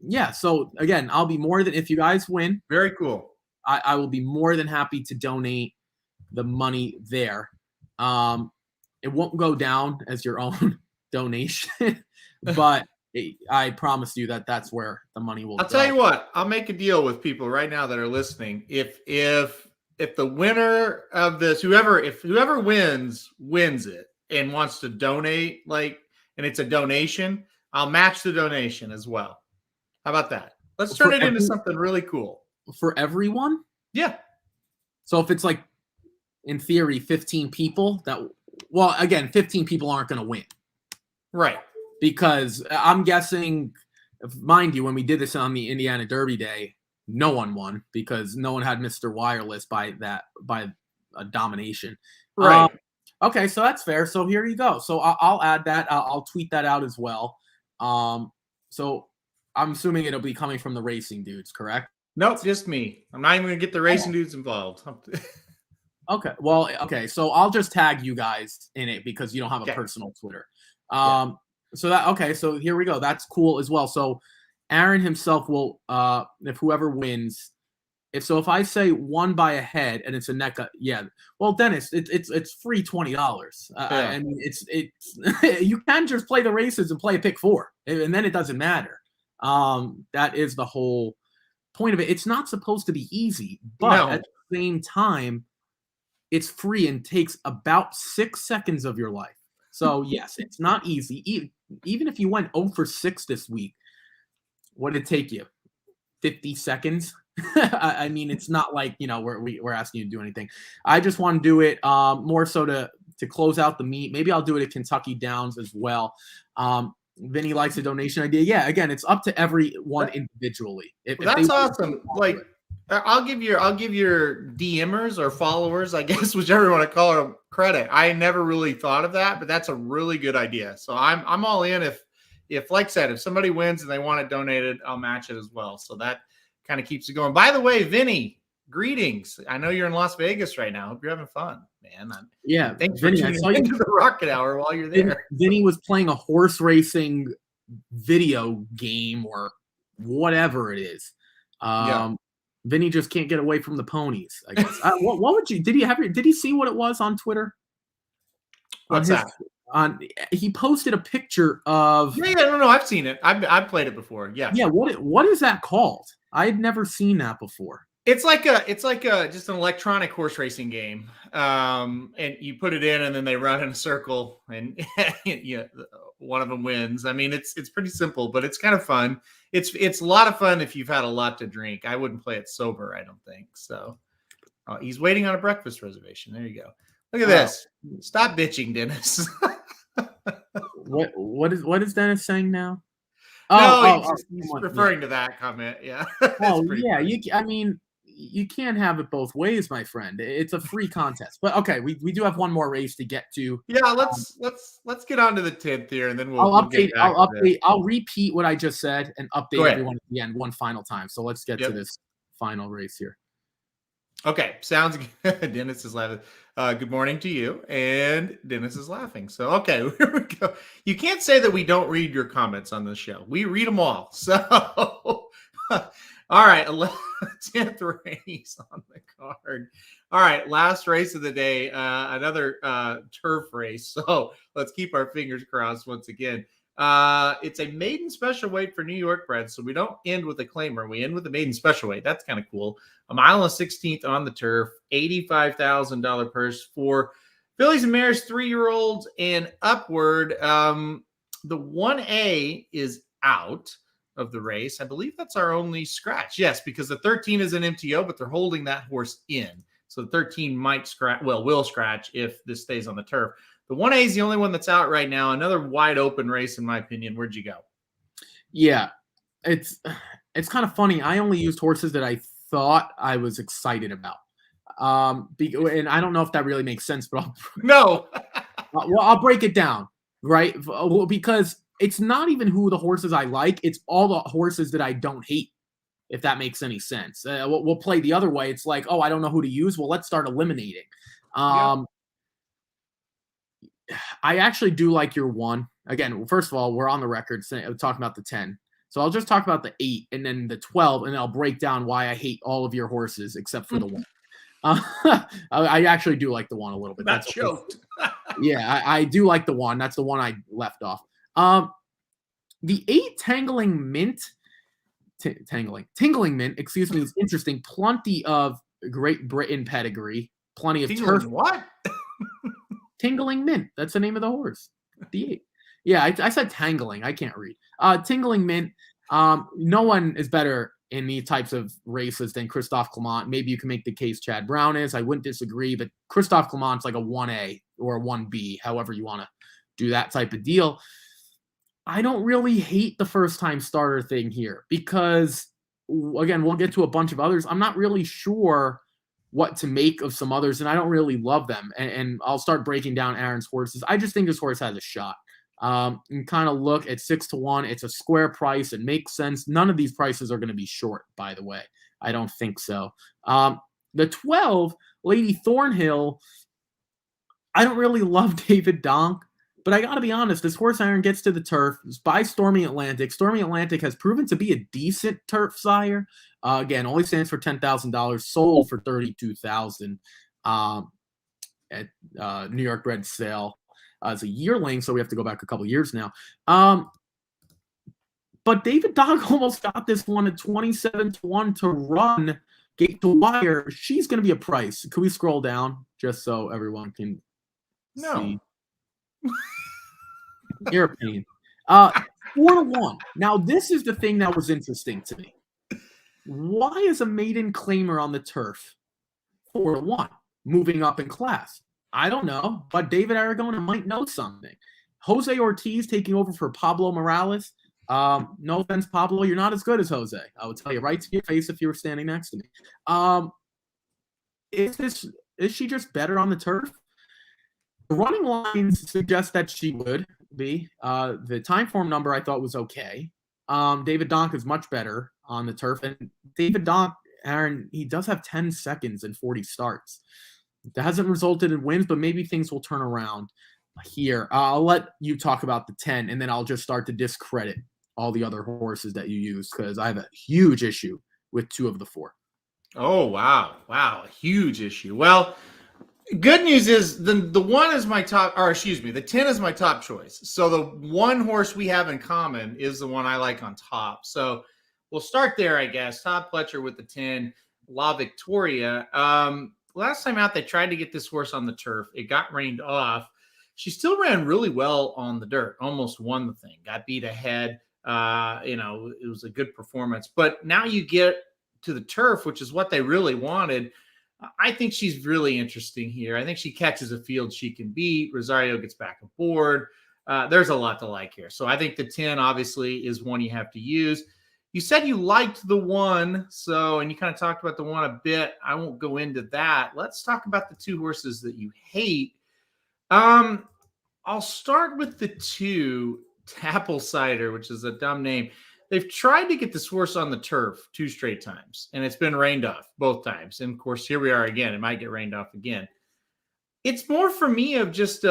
Yeah, so again, I'll be more than, if you guys win. Very cool. I will be more than happy to donate the money there. It won't go down as your own donation, but I promise you that's where the money will go. I'll tell you what, I'll make a deal with people right now that are listening. If the winner of this, whoever wins it and wants to donate, and it's a donation, I'll match the donation as well. How about that? Let's turn it into something really cool. For everyone? Yeah. So if it's in theory, 15 people again, 15 people aren't going to win. Right. Because I'm guessing, mind you, when we did this on the Indiana Derby Day, no one won because no one had Mr. Wireless by a domination. Right. Okay, so that's fair. So here you go. So I'll add that. I'll tweet that out as well. So I'm assuming it'll be coming from the racing dudes, correct? Nope, just me. I'm not even gonna get the racing dudes involved. Okay. Well, okay. So I'll just tag you guys in it because you don't have a personal Twitter. So that okay. So here we go. That's cool as well. So Aaron himself will, if whoever wins, if I say one by a head and it's a neck, well, Dennis, it's free $20. I mean, it's you can just play the races and play a pick 4, and then it doesn't matter. That is the whole point of it. It's not supposed to be easy, but at the same time, it's free and takes about 6 seconds of your life. So yes, it's not easy. Even if you went 0 for 6 this week, what did it take you? 50 seconds? I mean, it's not like, we're asking you to do anything. I just want to do it more so to close out the meet. Maybe I'll do it at Kentucky Downs as well. Vinny likes a donation idea. Yeah, again, it's up to everyone individually. That's awesome. Like, I'll give your DMers or followers, I guess, whichever you want to call them, credit. I never really thought of that, but that's a really good idea. So I'm all in. If like I said, if somebody wins and they want it donated, I'll match it as well. So that kind of keeps it going. By the way, Vinny, greetings. I know you're in Las Vegas right now. Hope you're having fun, man. Thanks for tuning into the Rocket Hour while you're there. Vinny was playing a horse racing video game or whatever it is. Vinny just can't get away from the ponies, I guess. What would you? Did he see what it was on Twitter? What's that? He posted a picture of. Yeah, no, I've seen it. I've played it before. Yeah. Yeah. What is that called? I had never seen that before. It's like a just an electronic horse racing game, and you put it in, and then they run in a circle, and one of them wins. I mean, it's pretty simple, but it's kind of fun. It's a lot of fun if you've had a lot to drink. I wouldn't play it sober, I don't think. So he's waiting on a breakfast reservation. There you go. Look at this. Stop bitching, Dennis. What is Dennis saying now? He's referring to that comment. Yeah. You can't have it both ways, my friend. It's a free contest. But okay, we do have one more race to get to. Yeah, let's get on to the 10th here, and then we'll update. I'll repeat what I just said and update everyone at the end one final time. So let's get to this final race here. Okay, sounds good. Dennis is laughing. Good morning to you. And Dennis is laughing. So, okay, here we go. You can't say that we don't read your comments on the show. We read them all. So, all right, 10th race on the card. All right, last race of the day, another turf race. So, let's keep our fingers crossed once again. It's a maiden special weight for New York bred, so we don't end with a claimer. We end with a maiden special weight. That's kind of cool. A mile and 16th on the turf, $85,000 purse for fillies and mares, 3-year-olds and upward. The 1A is out of the race. I believe that's our only scratch. Yes, because the 13 is an MTO, but they're holding that horse in. So the 13 might scratch, will scratch if this stays on the turf. The 1A is the only one that's out right now. Another wide open race, in my opinion. Where'd you go? Yeah, it's kind of funny. I only used horses that I thought I was excited about. And I don't know if that really makes sense, but I'll break it down, right? Because it's not even who the horses I like. It's all the horses that I don't hate, if that makes any sense. We'll play the other way. It's like, I don't know who to use. Well, let's start eliminating. I actually do like your 1. Again, first of all, we're on the record talking about the 10. So I'll just talk about the 8 and then the 12, and I'll break down why I hate all of your horses except for the 1. I actually do like the 1 a little bit. That's joked. Yeah, I do like the 1. That's the one I left off. The 8 Tingling Mint, excuse me, is interesting. Plenty of Great Britain pedigree. Plenty of turf. What? Tingling Mint. That's the name of the horse. The 8. Yeah, I said tangling. I can't read. Tingling Mint. No one is better in these types of races than Christophe Clement. Maybe you can make the case Chad Brown is. I wouldn't disagree, but Christophe Clement's like a 1A or a 1B, however you want to do that type of deal. I don't really hate the first-time starter thing here because, again, we'll get to a bunch of others. I'm not really sure what to make of some others, and I don't really love them. And I'll start breaking down Aaron's horses. I just think this horse has a shot. And kind of look at 6-1. It's a square price. It makes sense. None of these prices are going to be short, by the way. I don't think so. The 12, Lady Thornhill. I don't really love David Donk, but I got to be honest. This horse, Aaron, gets to the turf. It's by Stormy Atlantic. Stormy Atlantic has proven to be a decent turf sire. Again, only stands for $10,000, sold for $32,000 at New York bred sale. It's a yearling, so we have to go back a couple years now. But David Donk almost got this one at 27-1 to run gate to wire. She's going to be a price. Can we scroll down just so everyone can see? You're a pain. 4-1. Now, this is the thing that was interesting to me. Why is a maiden claimer on the turf 4-1, moving up in class? I don't know, but David Aragona might know something. Jose Ortiz taking over for Pablo Morales. No offense, Pablo, you're not as good as Jose. I would tell you right to your face if you were standing next to me. Is she just better on the turf? The running lines suggest that she would be. The time form number I thought was okay. David Donk is much better on the turf. And David Donk, Aaron, he does have 10 seconds and 40 starts. That hasn't resulted in wins, but maybe things will turn around here. I'll let you talk about the 10, and then I'll just start to discredit all the other horses that you use because I have a huge issue with 2 of the 4. Oh, wow. Wow. A huge issue. Well, good news is the 1 is my top, or excuse me, the 10 is my top choice. So the one horse we have in common is the one I like on top. So we'll start there, I guess. Todd Pletcher with the 10, La Victoria. Last time out, they tried to get this horse on the turf. It got rained off. She still ran really well on the dirt, almost won the thing, got beat ahead. It was a good performance. But now you get to the turf, which is what they really wanted. I think she's really interesting here. I think she catches a field she can beat. Rosario gets back aboard. There's a lot to like here. So I think the 10 obviously is one you have to use. You said you liked the 1, and you kind of talked about the 1 a bit. I won't go into that. Let's talk about the 2 horses that you hate. I'll start with the 2, Tapple Cider, which is a dumb name. They've tried to get this horse on the turf 2 straight times, and it's been rained off both times. And, of course, here we are again. It might get rained off again. It's more for me of just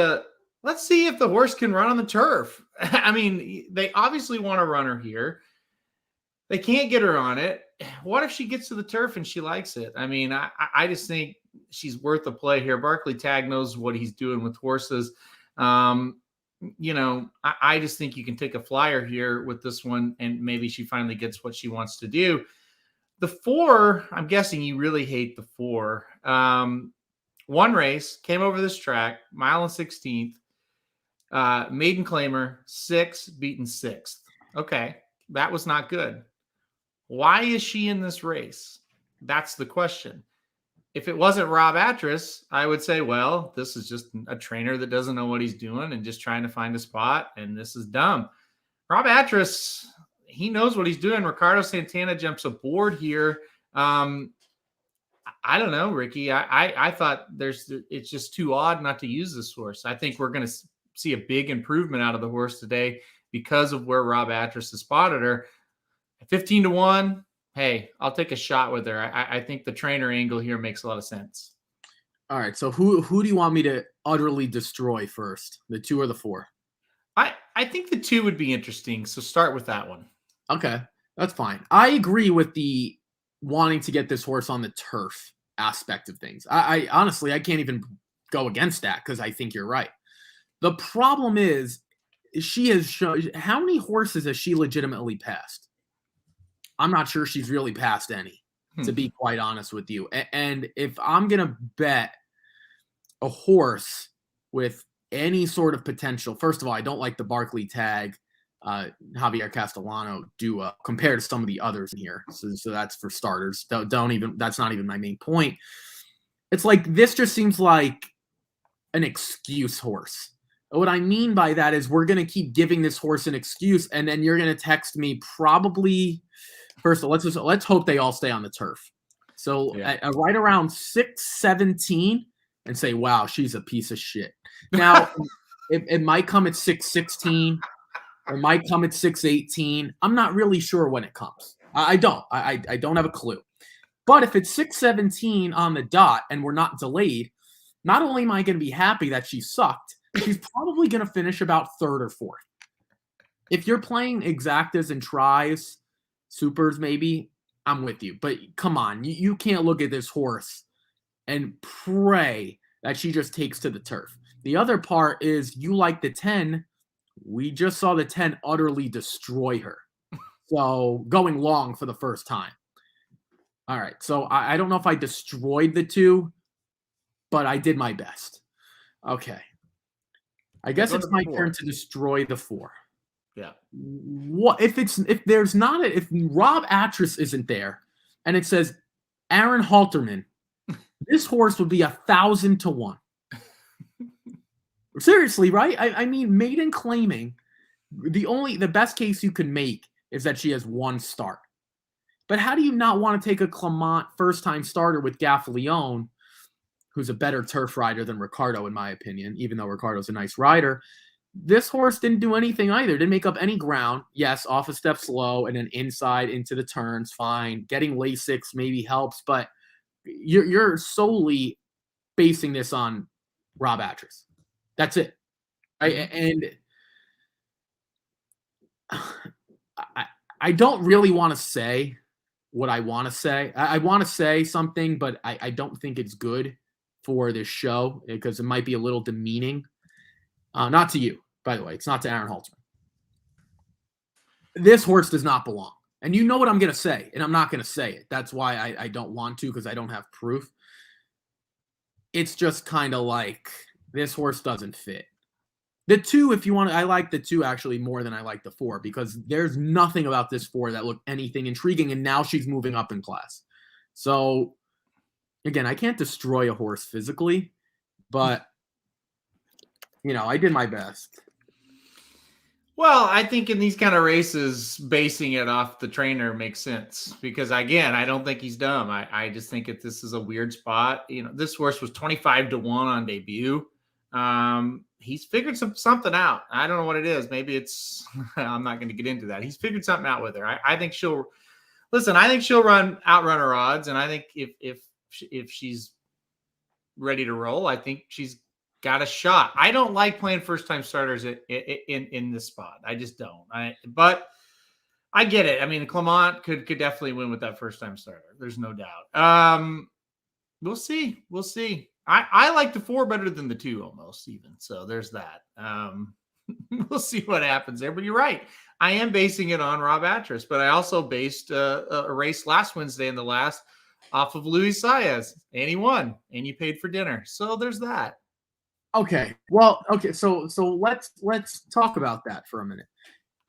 let's see if the horse can run on the turf. I mean, they obviously want to run her here. They can't get her on it. What if she gets to the turf and she likes it? I mean, I just think she's worth a play here. Barkley Tagg knows what he's doing with horses. I just think you can take a flyer here with this one, and maybe she finally gets what she wants to do. The 4, I'm guessing you really hate the 4. 1 race, came over this track, 1.16 miles, maiden claimer, 6, beaten 6th. Okay, that was not good. Why is she in this race? That's the question. If it wasn't Rob Atras, I would say, well, this is just a trainer that doesn't know what he's doing and just trying to find a spot, and this is dumb. Rob Atras, he knows what he's doing. Ricardo Santana jumps aboard here. I don't know, Ricky. I thought it's just too odd not to use this horse. I think we're going to see a big improvement out of the horse today because of where Rob Atras has spotted her. 15-1. Hey, I'll take a shot with her. I think the trainer angle here makes a lot of sense. All right. So who do you want me to utterly destroy first? The 2 or the 4? I think the 2 would be interesting. So start with that one. Okay. That's fine. I agree with the wanting to get this horse on the turf aspect of things. I honestly, I can't even go against that because I think you're right. The problem is she has shown, how many horses has she legitimately passed? I'm not sure she's really passed any, to be quite honest with you. And if I'm going to bet a horse with any sort of potential, first of all, I don't like the Barkley Tagg, Javier Castellano duo compared to some of the others in here. So that's for starters. That's not even my main point. It's like, this just seems like an excuse horse. What I mean by that is we're going to keep giving this horse an excuse, and then you're going to text me probably. First of all, let's hope they all stay on the turf. So right around 6:17 and say, wow, she's a piece of shit. Now, it might come at 6:16. It might come at 6:18. I'm not really sure when it comes. I don't. I don't have a clue. But if it's 6:17 on the dot and we're not delayed, not only am I going to be happy that she sucked, she's probably going to finish about third or fourth. If you're playing exactas and tries, supers maybe, I'm with you. But come on, you can't look at this horse and pray that she just takes to the turf. The other part is you like the 10. We just saw the 10 utterly destroy her. So going long for the first time. All right. So I don't know if I destroyed the 2, but I did my best. Okay. I guess it's my turn to destroy the 4. Yeah. What if Rob Atras isn't there and it says Aaron Halterman, this horse would be 1,000 to 1. Seriously, right? I mean, maiden claiming, the best case you can make is that she has 1 start. But how do you not want to take a Clement first-time starter with Gaffalione, who's a better turf rider than Ricardo, in my opinion, even though Ricardo's a nice rider? This horse didn't do anything either. Didn't make up any ground. Yes, off a step slow and then inside into the turns, fine. Getting Lasix maybe helps, but you're solely basing this on Rob Atras. That's it. I don't really want to say what I want to say. I want to say something, but I don't think it's good for this show because it might be a little demeaning. Not to you, by the way. It's not to Aaron Halterman. This horse does not belong. And you know what I'm going to say, and I'm not going to say it. That's why I don't want to, because I don't have proof. It's just kind of like this horse doesn't fit. The 2, if you want to, I like the 2 actually more than I like the 4 because there's nothing about this 4 that looked anything intriguing, and now she's moving up in class. So, again, I can't destroy a horse physically, but, I did my best. Well, I think in these kind of races, basing it off the trainer makes sense because, again, I don't think he's dumb. I just think this is a weird spot. This horse was 25 to 1 on debut. He's figured something out. I don't know what it is. Maybe it's, I'm not going to get into that. He's figured something out with her. I think she'll outrun her odds. And I think if she's ready to roll, I think she's got a shot. I don't like playing first-time starters in this spot. I just don't. But I get it. I mean, Clement could definitely win with that first-time starter. There's no doubt. We'll see. I like the 4 better than the 2 almost even. So there's that. We'll see what happens there. But you're right. I am basing it on Rob Atras, but I also based a race last Wednesday in the last off of Luis Saez, and he won, and you paid for dinner. So there's that. Okay. Well, okay. So let's talk about that for a minute.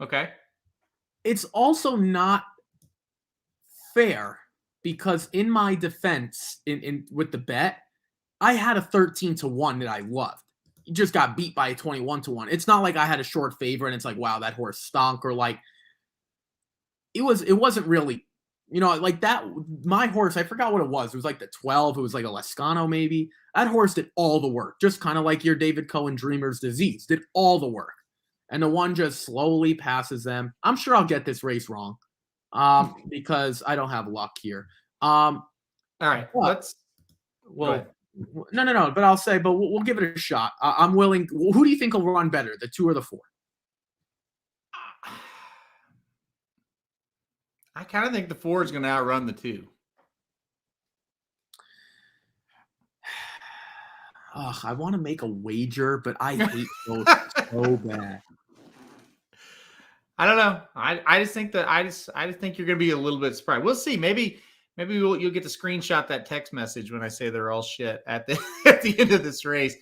Okay. It's also not fair because in my defense, in with the bet, I had a 13 to 1 that I loved. He just got beat by a 21 to 1. It's not like I had a short favor and it's like, wow, that horse stunk, or like it wasn't really, like that. My horse, I forgot what it was. It was like the 12. It was like a Lescano maybe. That horse did all the work, just kind of like your David Cohen Dreamer's Disease, did all the work. And the one just slowly passes them. I'm sure I'll get this race wrong because I don't have luck here. All right. No. But I'll say, but we'll give it a shot. I'm willing. Who do you think will run better, the 2 or the 4? I kind of think the 4 is going to outrun the 2. I want to make a wager, but I hate both so bad. I don't know. I just think that I just think you're going to be a little bit surprised. We'll see. Maybe you'll get to screenshot that text message when I say they're all shit at the end of this race.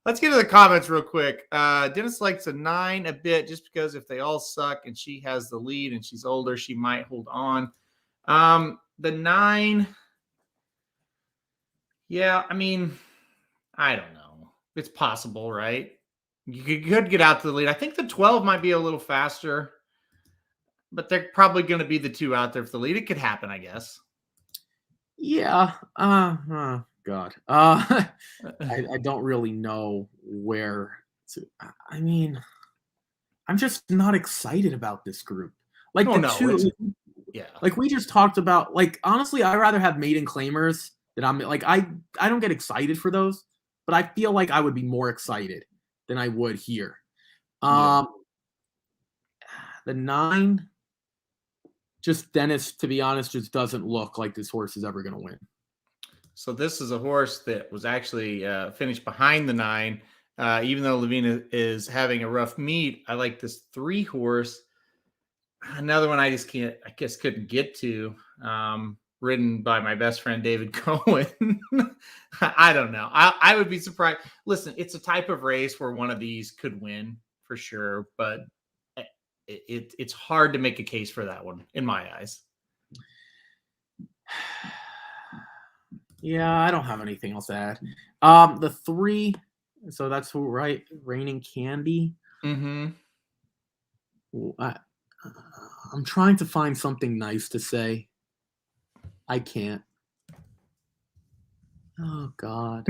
Let's get to the comments real quick. Dennis likes a 9 a bit just because if they all suck and she has the lead and she's older, she might hold on. The 9, yeah, I mean, I don't know. It's possible, right? You could get out to the lead. I think the 12 might be a little faster, but they're probably going to be the 2 out there for the lead. It could happen, I guess. Yeah. God. I don't really know where to. I mean, I'm just not excited about this group. Like Oh the no, two, yeah. like we just talked about. Like honestly, I'd rather have maiden claimers than I'm like I don't get excited for those, but I feel like I would be more excited than I would here. Yeah. The 9, just Dennis, to be honest, just doesn't look like this horse is ever going to win. So this is a horse that was actually finished behind the 9. Even though Lavina is having a rough meet, I like this 3 horse. Another one I guess couldn't get to. Ridden by my best friend David Cohen. I don't know. I would be surprised. Listen, it's a type of race where one of these could win for sure, but it's hard to make a case for that one in my eyes. Yeah, I don't have anything else to add. The 3, so that's who, right? Raining Candy. Mm-hmm. I'm trying to find something nice to say. I can't. Oh God.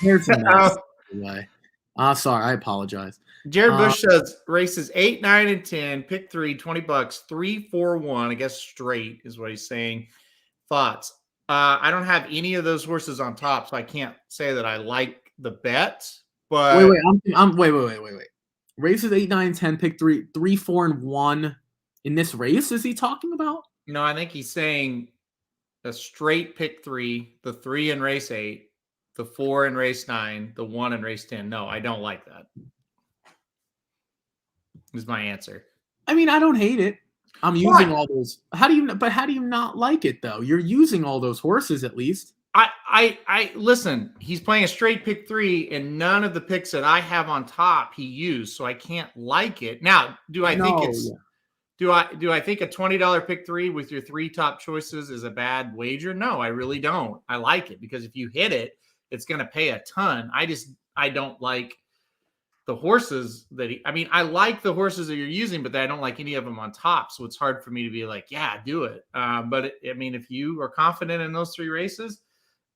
Here's a mess. Anyway. Sorry, I apologize. Jared Bush says races 8, 9, and 10. Pick 3, $20. 3, 4, 1. I guess straight is what he's saying. Thoughts? I don't have any of those horses on top, so I can't say that I like the bet. But wait. Races 8, 9, 10. Pick 3, 3, 4, and 1. In this race, is he talking about? No, I think he's saying a straight pick 3, the 3 in race 8, the 4 in race 9, the 1 in race 10. No, I don't like that. Is my answer. I mean, I don't hate it. I'm using all those. How do you not like it though? You're using all those horses at least. I listen, he's playing a straight pick 3, and none of the picks that I have on top he used, so I can't like it. Now, do I think a $20 pick 3 with your 3 top choices is a bad wager? No, I really don't. I like it because if you hit it, it's going to pay a ton. I don't like the horses I like the horses that you're using, but I don't like any of them on top. So it's hard for me to be like, yeah, do it. But if you are confident in those 3 races,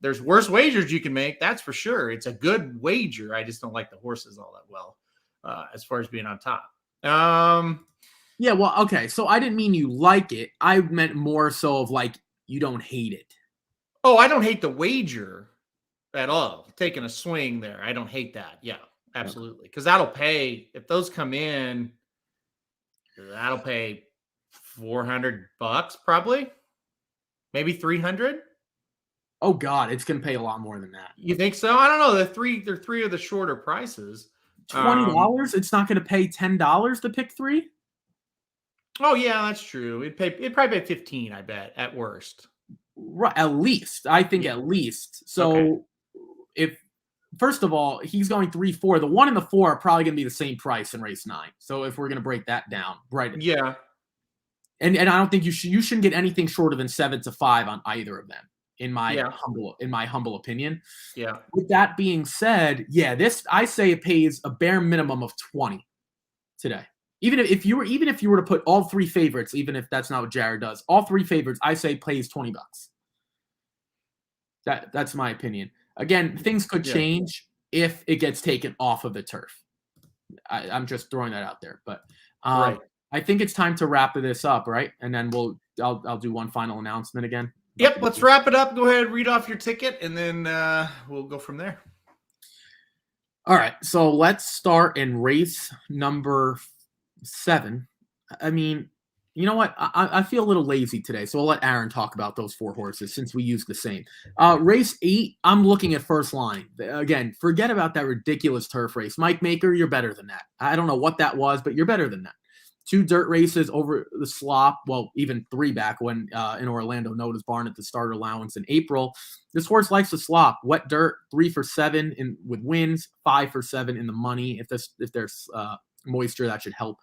there's worse wagers you can make. That's for sure. It's a good wager. I just don't like the horses all that well as far as being on top. Yeah, well, okay. So I didn't mean you like it. I meant more so of like you don't hate it. Oh, I don't hate the wager at all. Taking a swing there. I don't hate that. Yeah, absolutely. Because that'll pay. If those come in, that'll pay $400 probably. Maybe 300. Oh God, it's gonna pay a lot more than that. You think so? I don't know. They're 3 of the shorter prices. $20? It's not gonna pay $10 to pick 3? Oh yeah, that's true. It'd probably pay 15, I bet, at worst. Right, at least. I think at least. So if first of all, he's going 3, 4. The 1 and the 4 are probably gonna be the same price in race 9. So if we're gonna break that down, right? Yeah. And I don't think you shouldn't get anything shorter than 7 to 5 on either of them, in my humble opinion. Yeah. With that being said, yeah, I say it pays a bare minimum of 20 today. Even if you were to put all 3 favorites, even if that's not what Jared does, all 3 favorites, I say pays $20. That's my opinion. Again, things could change if it gets taken off of the turf. I'm just throwing that out there, but right. I think it's time to wrap this up, right? And then I'll do one final announcement again. Yep, let's wrap it up. Go ahead, read off your ticket, and then we'll go from there. All right, so let's start in race number 7. I mean, you know what? I feel a little lazy today, so I'll let Aaron talk about those 4 horses since we use the same. Race 8, I'm looking at first line. Again, forget about that ridiculous turf race. Mike Maker, you're better than that. I don't know what that was, but you're better than that. 2 dirt races over the slop, well, even 3 back when in Orlando, Noda's Barn at the starter allowance in April. This horse likes the slop. Wet dirt, 3 for 7 with wins, 5 for 7 in the money. If there's moisture, that should help.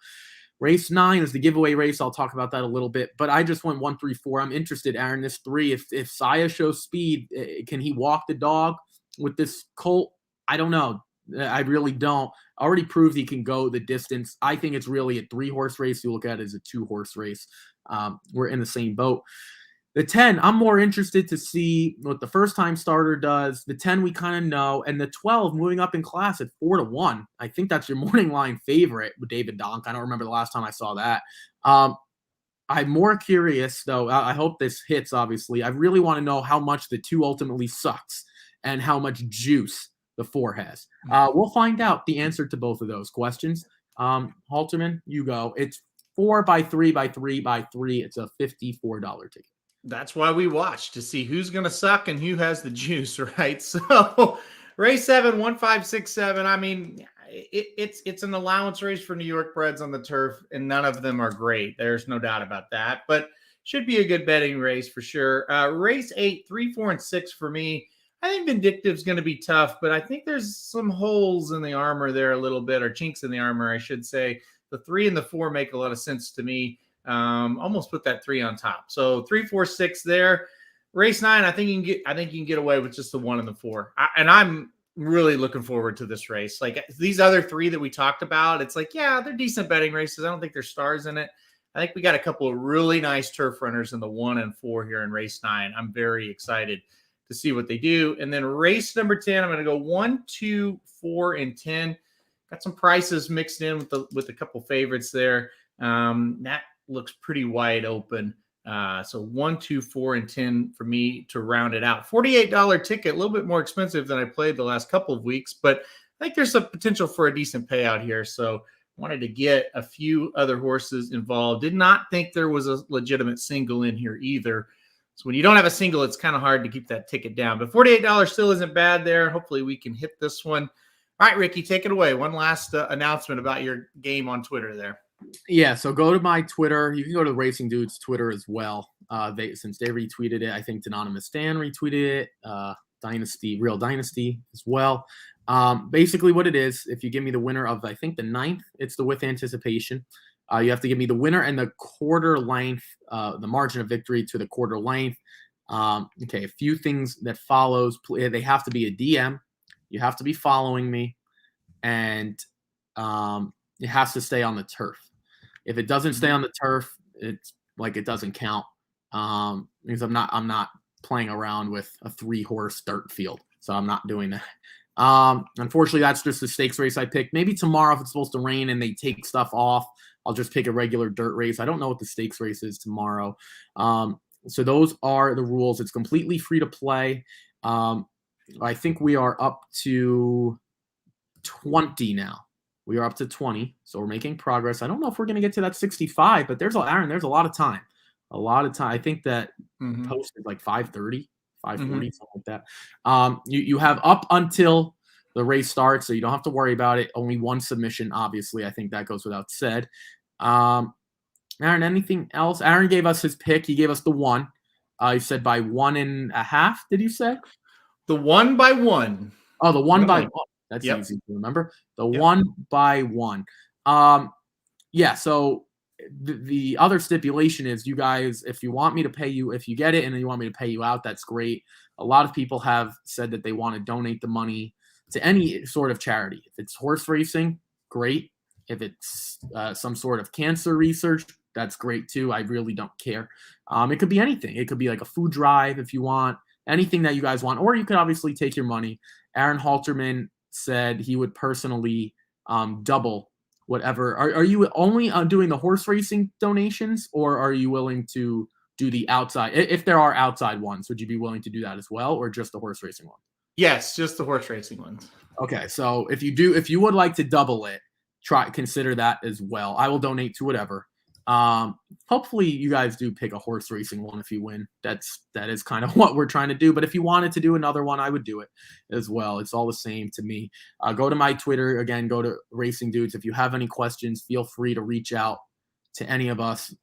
Race 9 is the giveaway race. I'll talk about that a little bit, but I just went 1, 3, 4. I'm interested, Aaron. This 3, if Saya shows speed, can he walk the dog with this colt? I don't know. I really don't. Already proved he can go the distance. I think it's really a 3-horse race. You look at it as a 2-horse race. We're in the same boat. The 10, I'm more interested to see what the first-time starter does. The 10, we kind of know. And the 12, moving up in class at 4-1. I think that's your morning line favorite with David Donk. I don't remember the last time I saw that. I'm more curious, though. I hope this hits, obviously. I really want to know how much the 2 ultimately sucks and how much juice the 4 has. We'll find out the answer to both of those questions. Halterman, you go. It's 4 by 3 by 3 by 3. It's a $54 ticket. That's why we watch, to see who's going to suck and who has the juice, right? So race 7, 1567. I mean, it's an allowance race for New York breds on the turf, and none of them are great. There's no doubt about that, but should be a good betting race for sure. Race 8, 3, 4, and 6 for me. I think Vindictive's going to be tough, but I think there's some holes in the armor there a little bit, or chinks in the armor, I should say. The 3 and the 4 make a lot of sense to me. Almost put that 3 on top. So 3, 4, 6 there. Race 9, I think you can get away with just the 1 and the 4. And I'm really looking forward to this race. Like these other 3 that we talked about, it's like, yeah, they're decent betting races. I don't think there's stars in it. I think we got a couple of really nice turf runners in the 1 and 4 here in race 9. I'm very excited to see what they do. And then race number 10, I'm going to go 1, 2, 4, and 10. Got some prices mixed in with a couple favorites there. That looks pretty wide open. So 1, 2, 4, and 10 for me to round it out. $48 ticket, a little bit more expensive than I played the last couple of weeks, but I think there's a potential for a decent payout here. So wanted to get a few other horses involved. Did not think there was a legitimate single in here either. So when you don't have a single, it's kind of hard to keep that ticket down. But $48 still isn't bad there. Hopefully we can hit this one. All right, Ricky, take it away. One last announcement about your game on Twitter there. Yeah, so go to my Twitter. You can go to the Racing Dudes Twitter as well. Since they retweeted it, I think Anonymous Dan retweeted it. Real Dynasty as well. Basically what it is, if you give me the winner of, I think the 9th, it's the with anticipation. You have to give me the winner and the quarter length, the margin of victory to the quarter length. Okay, a few things that follows. They have to be a DM. You have to be following me, and it has to stay on the turf. If it doesn't stay on the turf, it's like it doesn't count. Because I'm not playing around with a 3-horse dirt field, so I'm not doing that. Unfortunately, that's just the stakes race I picked. Maybe tomorrow, if it's supposed to rain and they take stuff off, I'll just pick a regular dirt race. I don't know what the stakes race is tomorrow. So those are the rules. It's completely free to play. I think we are up to 20 now. We are up to 20, so we're making progress. I don't know if we're going to get to that 65, but there's a lot of time. I think that post is like 5:30, 5:40, something like that. You have up until the race starts, so you don't have to worry about it. Only one submission, obviously. I think that goes without said. Aaron, anything else? Aaron gave us his pick. He gave us the 1. He said by 1.5. Did you say? The 1 by 1. Oh, the 1 by 1. That's easy to remember. The 1 by 1. Yeah, so the other stipulation is, you guys, if you want me to pay you, if you get it and you want me to pay you out, that's great. A lot of people have said that they want to donate the money to any sort of charity. If it's horse racing, great. If it's some sort of cancer research, that's great too. I really don't care. It could be anything. It could be like a food drive if you want, anything that you guys want, or you could obviously take your money. Aaron Halterman said he would personally double whatever. Are you only doing the horse racing donations, or are you willing to do the outside? If there are outside ones, would you be willing to do that as well, or just the horse racing one? Yes, just the horse racing ones. Okay, so if you would like to double it, consider that as well. I will donate to whatever. Hopefully you guys do pick a horse racing one if you win. That is kind of what we're trying to do. But if you wanted to do another one, I would do it as well. It's all the same to me. Go to my Twitter. Again, go to Racing Dudes. If you have any questions, feel free to reach out to any of us.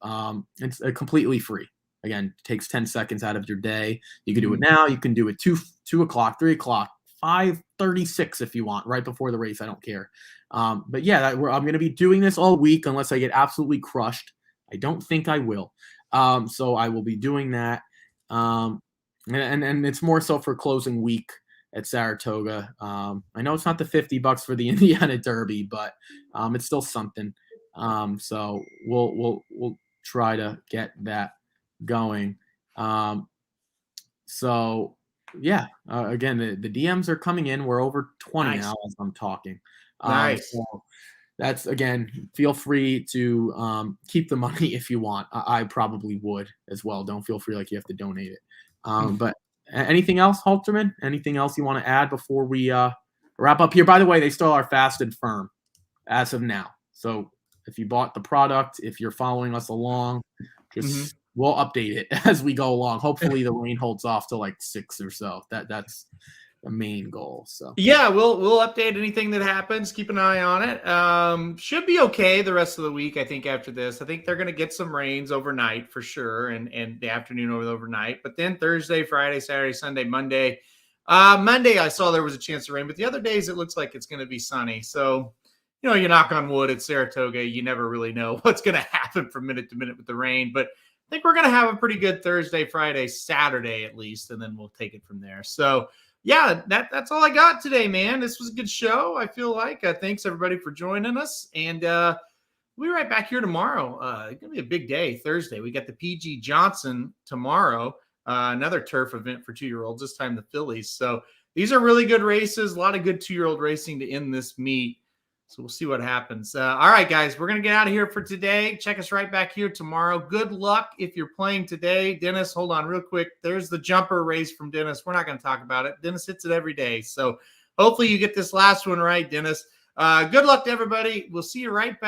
It's completely free. Again, it takes 10 seconds out of your day. You can do it now. You can do it 2 o'clock, 3 o'clock, 5:36 if you want, right before the race. I don't care. But yeah, I'm going to be doing this all week unless I get absolutely crushed. I don't think I will. So I will be doing that. And it's more so for closing week at Saratoga. I know it's not the $50 for the Indiana Derby, but it's still something. So we'll try to get that going. So yeah, again, the DMs are coming in. We're over 20 Nice. now as I'm talking. Nice. So that's, again, feel free to keep the money if you want. I probably would as well. Don't feel free like you have to donate it. But anything else, Halterman? Anything else you want to add before we wrap up here? By the way, they still are fast and firm as of now. So if you bought the product, if you're following us along, just we'll update it as we go along. Hopefully the rain holds off to like 6 or so. That's the main goal. So yeah, we'll update anything that happens. Keep an eye on it. Should be okay the rest of the week. I think after this, I think they're going to get some rains overnight for sure, and the afternoon over the overnight. But then Thursday, Friday, Saturday, Sunday, Monday. Monday, I saw there was a chance of rain, but the other days it looks like it's going to be sunny. So, you knock on wood at Saratoga. You never really know what's going to happen from minute to minute with the rain, but I think we're going to have a pretty good Thursday, Friday, Saturday at least, and then we'll take it from there. So, yeah, that's all I got today, man. This was a good show, I feel like. Thanks, everybody, for joining us. And we'll be right back here tomorrow. It's going to be a big day, Thursday. We got the PG Johnson tomorrow, another turf event for 2-year-olds, this time the Phillies. So these are really good races, a lot of good 2-year-old racing to end this meet. So we'll see what happens. All right, guys, we're going to get out of here for today. Check us right back here tomorrow. Good luck if you're playing today. Dennis, hold on real quick. There's the jumper race from Dennis. We're not going to talk about it. Dennis hits it every day. So hopefully you get this last one right, Dennis. Good luck to everybody. We'll see you right back.